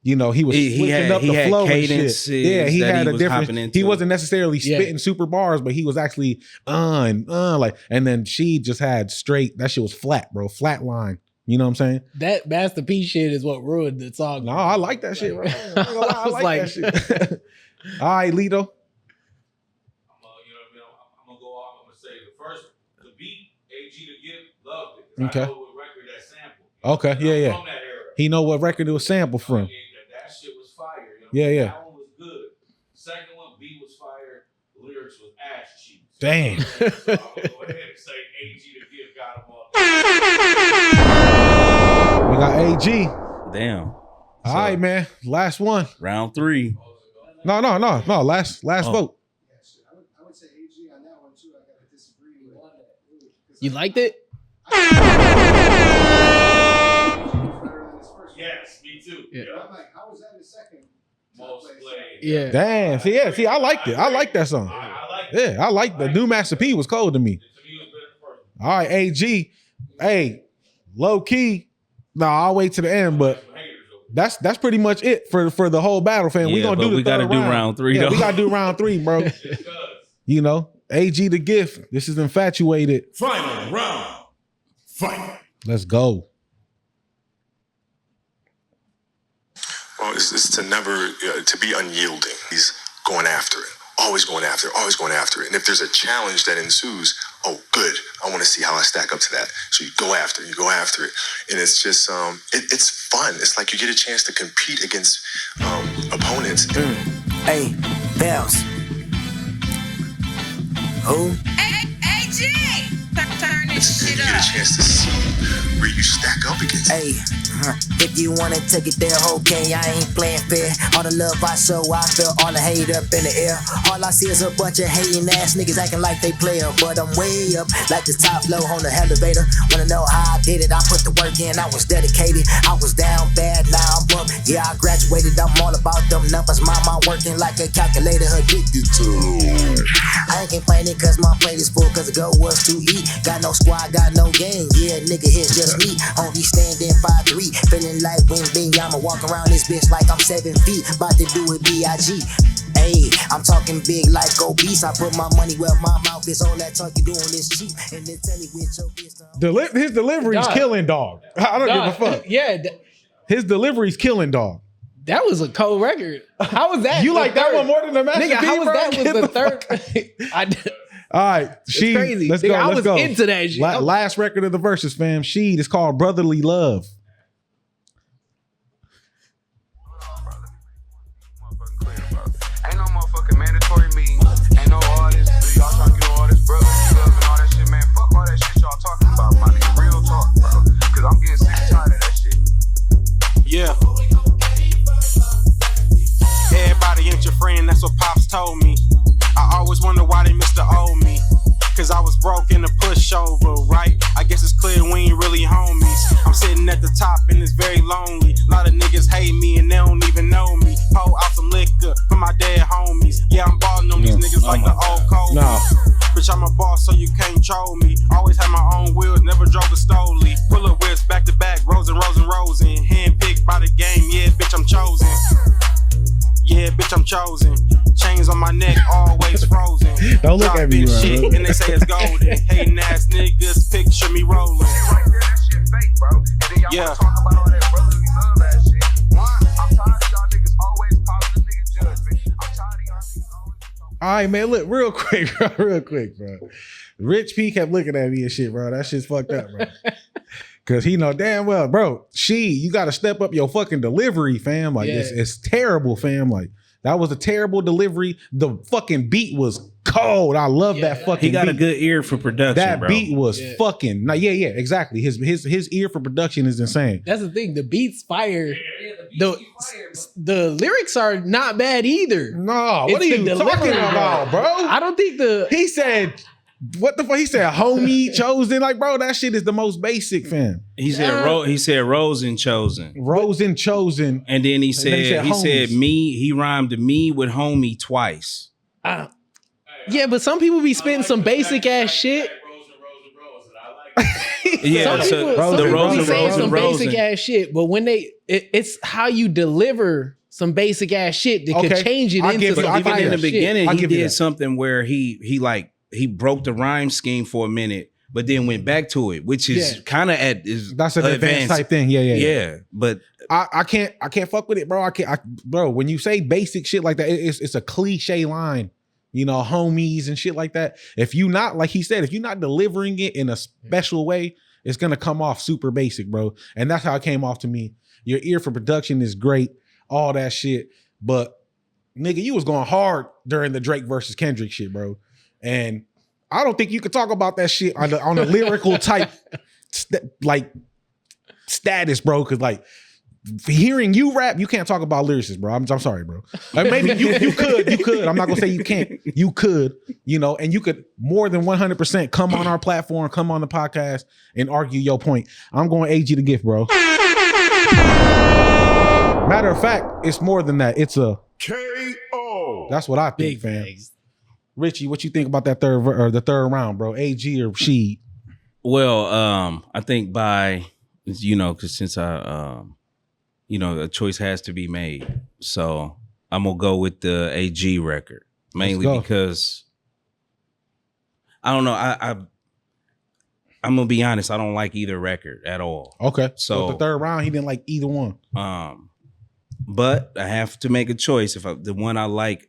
you know, he was switching up the flow and shit. Yeah, he had a different. He wasn't necessarily spitting super bars, but he was actually like. And then she just had straight. That shit was flat, bro. Flat line. You know what I'm saying? That Master P shit is what ruined the song. No, I like that shit, bro. I like that shit. All right, Lito. You know what I mean? I'm gonna go off. I'm gonna say the beat, AG the Gift, loved it. Okay. I know what record that sample. Okay, yeah. From that era. He know what record it was sampled from. That shit was fire. You know? Yeah. That one was good. Second one, beat was fire. The lyrics was ass cheeks. Damn. So I'm gonna go ahead and say AG the Gift got him all. We got AG. Damn. All right, man. Last one. Round 3. No. Last vote. I would say AG on that one too. I gotta disagree with that. You liked it? Yes, me too. Yeah. I'm like, how was that in second? Most played. Yeah. Damn. See, I liked it. I like that song. I like the new Master P was cold to me. All right, AG. Hey, low key. No, I'll wait to the end, but that's pretty much it for the whole battle, fam. We gonna do we gotta do round 3. Yeah, though. we gotta do round 3, bro. You know, AG the Gift. This is Infatuated. Final round. Fight. Let's go. Well, it's to never to be unyielding. He's going after it. Always going after it, always going after it. And if there's a challenge that ensues, oh, good, I want to see how I stack up to that. So you go after it. And it's just, it's fun. It's like you get a chance to compete against opponents. Hey, Bells. Who? AG! Turn this shit You get a chance to see where you stack up against. Hey, if you wanna take it there, okay, I ain't playing fair. All the love I show, I feel all the hate up in the air. All I see is a bunch of hating ass niggas acting like they player, but I'm way up like the top flow on the elevator. Wanna know how I did it? I put the work in, I was dedicated. I was down bad, now I'm up. Yeah, I graduated, I'm all about them numbers. My mind working like a calculator, addicted to. I ain't complaining cause my plate is full, cause the goal was to eat. Got no squad, got no gang. Yeah, nigga, it's just me. Only standing 5'3", feeling like Wing Bing. I'ma walk around this bitch like I'm 7 feet. About to do it B.I.G. Hey, I'm talking big like obese. I put my money where my mouth is. All that talk you doing is cheap. And then tell me with your bitch. His delivery's killing dog. I don't give a fuck. Yeah. His delivery's killing dog. That was a cold record. How was that? You like that one more than the Master P, Nigga, how was bro? that was the third? All right, She. Crazy. Let's Nigga, go. I Let's was go. into that shit. Last record of the verses, fam. She. It's called Brotherly Love. Ain't no motherfucking mandatory meeting. Ain't no artists. Y'all trying to get all this brotherly love and all that shit, man. Fuck all that shit y'all talking about, my nigga. Real talk, bro. Cause I'm getting sick and tired of that shit. Yeah. Everybody ain't your friend, that's what Pops told me. I I always wonder why they missed the old me. Cause I was broke in the pushover, right? I guess it's clear we ain't really homies. I'm sitting at the top and it's very lonely. A lot of niggas hate me and they don't even know me. Pour out some liquor for my dead homies. Yeah, I'm ballin' on these niggas like the old Kobe. Bitch, I'm a boss, so you can't troll me. Always had my own wheels, never drove a Stoley. Pull up whips back to back, rows and rows and rows in. Handpicked by the game, yeah, bitch, I'm chosen. Yeah, bitch, I'm chosen. Chains on my neck, always frozen. Don't look at me, bro. Shit, and they say it's golden. Hating ass niggas, picture me rolling. Yeah. All right, man. Look, real quick, bro. Rich P kept looking at me and shit, bro. That shit's fucked up, bro. Cause he know damn well, bro. You got to step up your fucking delivery, fam. Like it's terrible, fam. Like that was a terrible delivery. The fucking beat was cold. I love that fucking. He got beat. a good ear for production. That bro. beat was fucking. Exactly. His ear for production is insane. That's the thing. The beats fire. The lyrics are not bad either. No, what are you talking about, bro? I don't think he said. What the fuck? He said, "Homie chosen." Like, bro, that shit is the most basic, fam. He said, he said, "Rose and chosen." Rose and chosen, and then he said, "Me." He rhymed me with homie twice. Yeah, but some people be spitting some basic ass shit. Yeah, some people be saying some basic ass shit, but when it's how you deliver some basic ass shit that could change it into some even fire in the shit. beginning, he did something where he broke the rhyme scheme for a minute, but then went back to it, which is kind of that's an advanced type thing. Yeah. But I can't fuck with it, bro. Bro. When you say basic shit like that, it's a cliche line. You know, homies and shit like that. If you not, like he said, if you're not delivering it in a special way, it's gonna come off super basic, bro. And that's how it came off to me. Your ear for production is great, all that shit, but nigga, you was going hard during the Drake versus Kendrick shit, bro. And I don't think you could talk about that shit on a lyrical type status, bro. Cause like hearing you rap, you can't talk about lyricists, bro. I'm sorry, bro. Like maybe you could. I'm not gonna say you can't. You could, and you could more than 100% come on our platform, come on the podcast and argue your point. I'm going AG the gift, bro. Matter of fact, it's more than that. It's a KO. That's what I think, fam. Richie, what you think about that the third round, bro? AG or Sheed? Well, I think by because since I a choice has to be made, so I'm gonna go with the AG record mainly because I don't know. I'm gonna be honest. I don't like either record at all. Okay, so the third round, he didn't like either one. But I have to make a choice. If the one I like.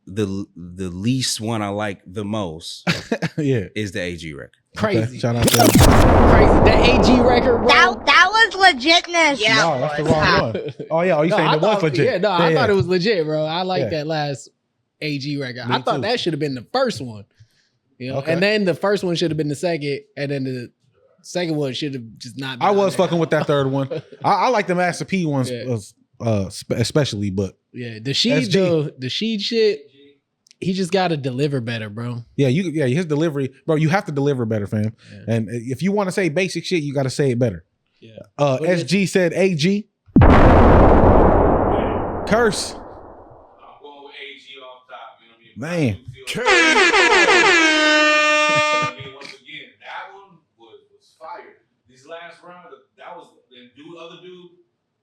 The least one I like the most is the AG record. Crazy. Okay, shout out to crazy. That AG record, bro. That was legitness. Yeah, no, that's the wrong one. Oh yeah, you saying it was legit? Yeah, I thought it was legit, bro. I like that last AG record. I thought that should have been the first one. And then the first one should have been the second, and then the second one should have just not been. I was fucking with that third one. I like the Master P ones especially, but the Sheed shit. He just got to deliver better, bro. Yeah, his delivery, bro. You have to deliver better, fam. Yeah. And if you want to say basic shit, you got to say it better. Yeah. SG said AG. Curse. I'm going with AG off top. Man. Once again, that one was fire. This last round, that was the other dude.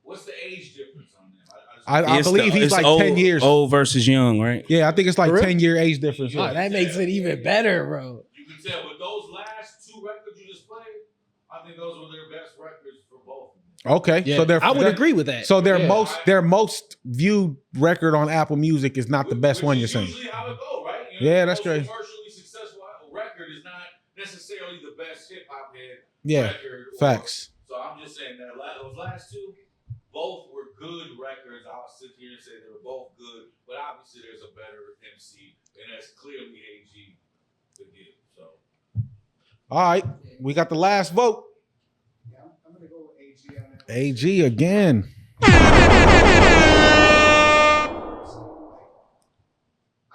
What's the age difference on them? I believe he's like old, 10 years. Old versus young, right? Yeah, I think it's like 10-year age difference. Oh, that makes it even better, bro. You can tell with those last two records you just played, I think those were their best records for both of them. Okay, yeah, so I would agree with that. So their most viewed record on Apple Music is not the best one. You're saying? Usually how it go, right? Yeah, that's great. Commercially successful record is not necessarily the best hip hop head record. Facts. So I'm just saying that those last two. Both were good records. I'll sit here and say they were both good, but obviously there's a better MC, and that's clearly AG to give. So, all right, we got the last vote. Yeah, I'm gonna go with AG on that. AG again. I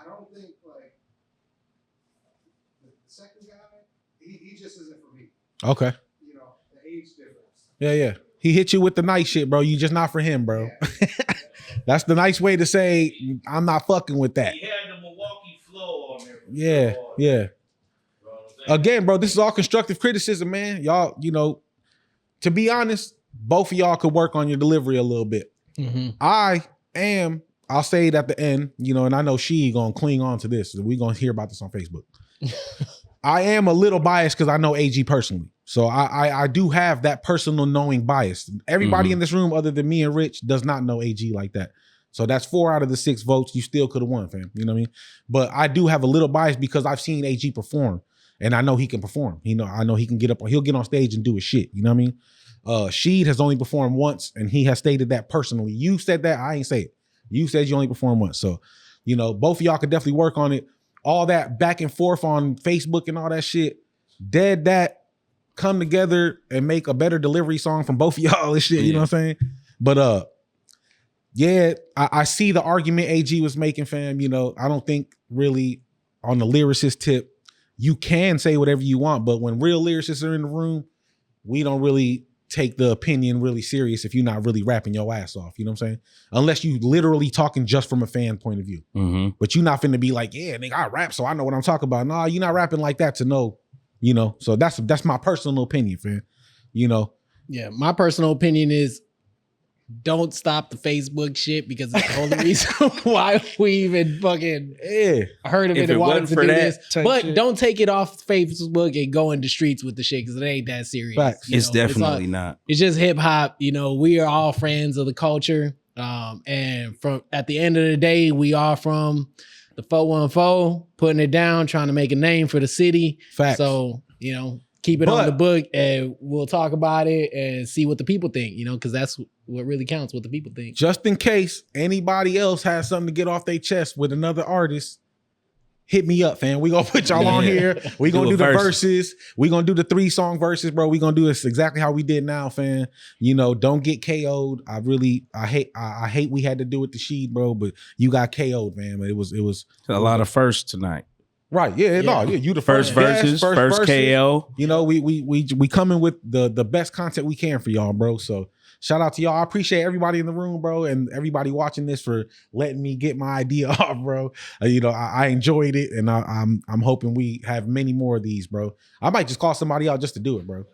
don't think second guy, he just isn't for me. Okay. You know, the age difference. Yeah. He hit you with the nice shit, bro. You just not for him, bro. Yeah. That's the nice way to say I'm not fucking with that. He had the Milwaukee flow on there. Yeah. Again, bro, this is all constructive criticism, man. Y'all, you know, to be honest, both of y'all could work on your delivery a little bit. Mm-hmm. I'll say it at the end, you know, and I know she gonna cling on to this. We're gonna hear about this on Facebook. I am a little biased because I know AG personally. So I do have that personal knowing bias. Everybody in this room other than me and Rich does not know AG like that. So that's 4 out of the 6 votes. You still could have won, fam. You know what I mean? But I do have a little bias because I've seen AG perform. And I know he can perform. I know he can he'll get on stage and do his shit. You know what I mean? Sheed has only performed once, and he has stated that personally. You said that, I ain't say it. You said you only performed once. So, you know, both of y'all could definitely work on it. All that back and forth on Facebook and all that shit, dead that, come together and make a better delivery song from both of y'all and shit. You know what I'm saying? But yeah, I see the argument AG was making, fam. You know, I don't think really on the lyricist tip, you can say whatever you want, but when real lyricists are in the room, we don't really take the opinion really serious if you're not really rapping your ass off. You know what I'm saying? Unless you literally talking just from a fan point of view. But you're not finna be like, yeah, nigga, I rap, so I know what I'm talking about. Nah, you're not rapping like that to know, you know? So that's my personal opinion, fam. You know? Yeah, my personal opinion is don't stop the Facebook shit because it's the only reason why we even fucking heard of it and wanted to do this. But don't take it off Facebook and go in the streets with the shit because it ain't that serious. Facts. It's definitely not. It's just hip hop. You know, we are all friends of the culture. And from at the end of the day, we are from the 414, putting it down, trying to make a name for the city. Facts. So, you know, keep it on the book and we'll talk about it and see what the people think, you know, because that's what really counts, what the people think. Just in case anybody else has something to get off their chest with another artist, hit me up, fam. We gonna put y'all on here. We gonna do the verses. We gonna do the 3-song verses, bro. We gonna do this exactly how we did now, fam. You know, don't get KO'd. I hate we had to do it to Sheed, bro, but you got KO'd, man. It was a lot of firsts tonight. Right, you the first verses, first KO. You know, we coming with the best content we can for y'all, bro. So shout out to y'all. I appreciate everybody in the room, bro, and everybody watching this for letting me get my idea off, bro. You know, I enjoyed it, and I'm hoping we have many more of these, bro. I might just call somebody out just to do it, bro.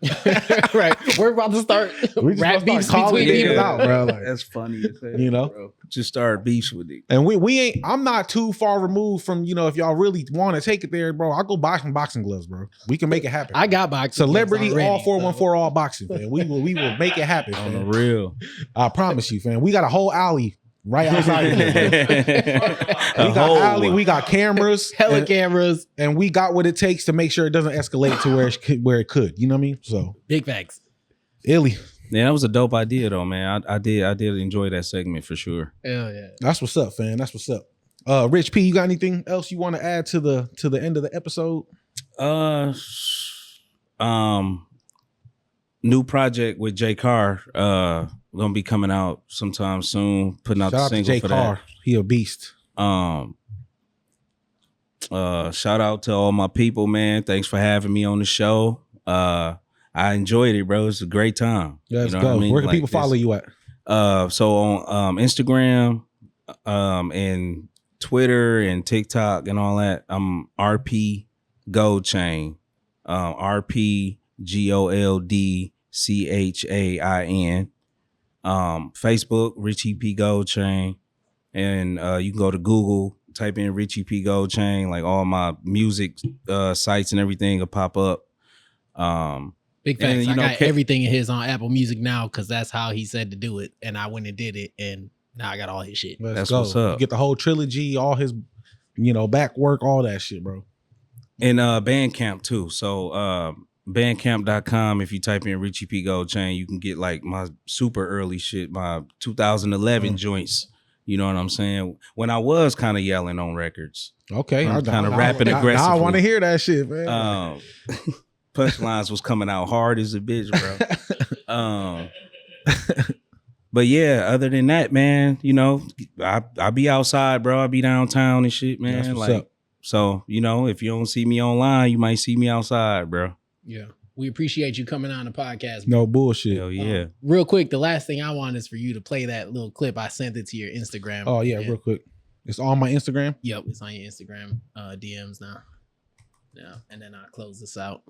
Right, we're about to start rap beefs between people out, bro. Like, that's funny as hell, you know, bro. Just start beefs with it. And we ain't. I'm not too far removed from, you know, if y'all really want to take it there, bro. I'll go buy some boxing gloves, bro. We can make it happen. I got boxing celebrity gloves already, all 414 all boxing, man. We will make it happen on fam. The real. I promise you, fam. We got a whole alley right outside of here. We got alley, we got cameras, hella cameras, and we got what it takes to make sure it doesn't escalate to where it could. You know what I mean? So big facts. Illy. Yeah, that was a dope idea though, man. I did enjoy that segment for sure. Hell yeah. That's what's up, fam. That's what's up. Rich P, you got anything else you want to add to the end of the episode? New project with J Carr. Gonna be coming out sometime soon. Putting out the single for that. He a beast. Shout out to all my people, man. Thanks for having me on the show. I enjoyed it, bro. It's a great time. Let's go. I mean? Where can people follow you at? So on Instagram, and Twitter and TikTok and all that, I'm RP Goldchain. RP GOLDCHAIN. Facebook, Richie P Goldchain. And you can go to Google, type in Richie P Goldchain, like all my music sites and everything will pop up. Big facts. I got everything of his on Apple Music now because that's how he said to do it. And I went and did it. And now I got all his shit. That's what's up. You get the whole trilogy, all his, back work, all that shit, bro. And Bandcamp too. So bandcamp.com, if you type in Richie P Goldchain, you can get like my super early shit, my 2011 joints. You know what I'm saying? When I was kind of yelling on records. Okay. I'm kind of rapping aggressively. I want to hear that shit, man. Punchlines was coming out hard as a bitch, bro. But yeah, other than that, man, I be outside, bro. I be downtown and shit, man. That's what's like up. So, you know, if you don't see me online, you might see me outside, bro. Yeah. We appreciate you coming on the podcast. No bullshit. Hell yeah. Real quick, the last thing I want is for you to play that little clip. I sent it to your Instagram. Oh, yeah, real quick. It's on my Instagram? Yep, it's on your Instagram DMs now. Yeah, and then I'll close this out.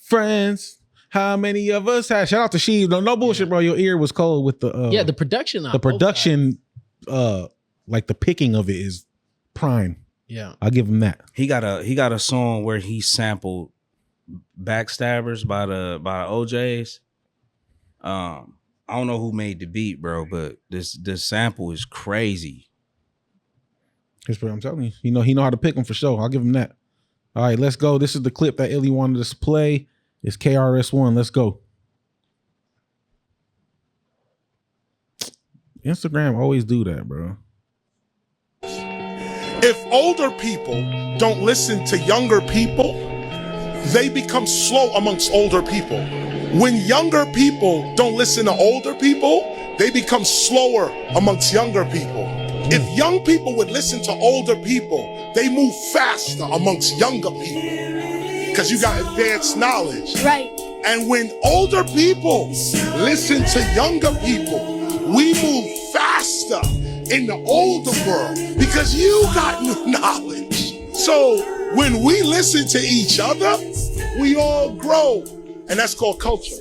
Friends, how many of us have... Shout out to Sheev. No bullshit, bro. Your ear was cold with the... the production on the production, like the picking of it is prime. Yeah. I'll give him that. He got a song where he sampled Backstabbers by the OJs. I don't know who made the beat, bro, but this sample is crazy. I'm telling you, he know how to pick them for sure. I'll give him that. All right, let's go. This is the clip that Illy wanted us to play. It's KRS-One. Let's go. Instagram always do that, bro. If older people don't listen to younger people, they become slow amongst older people. When younger people don't listen to older people, they become slower amongst younger people. If young people would listen to older people, they move faster amongst younger people because you got advanced knowledge. Right. And when older people listen to younger people, we move faster in the older world because you got new knowledge. So when we listen to each other, we all grow. And that's called culture.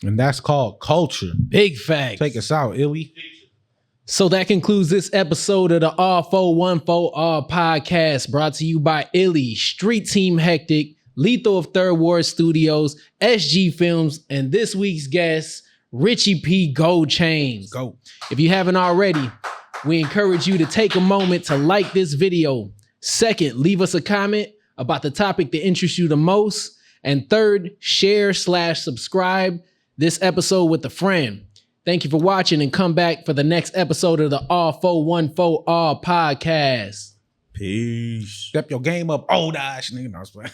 And that's called culture. Big facts. Take us out, Illy. So that concludes this episode of the All 414 All podcast, brought to you by Illy, Street Team Hectic, Lethal of Third Ward Studios, SG Films, and this week's guest, Richie P. Goldchain. Go. If you haven't already, we encourage you to take a moment to like this video. Second, leave us a comment about the topic that interests you the most. And third, share/subscribe this episode with a friend. Thank you for watching and come back for the next episode of the All 414 All podcast. Peace. Step your game up, old ass nigga. No, I was playing.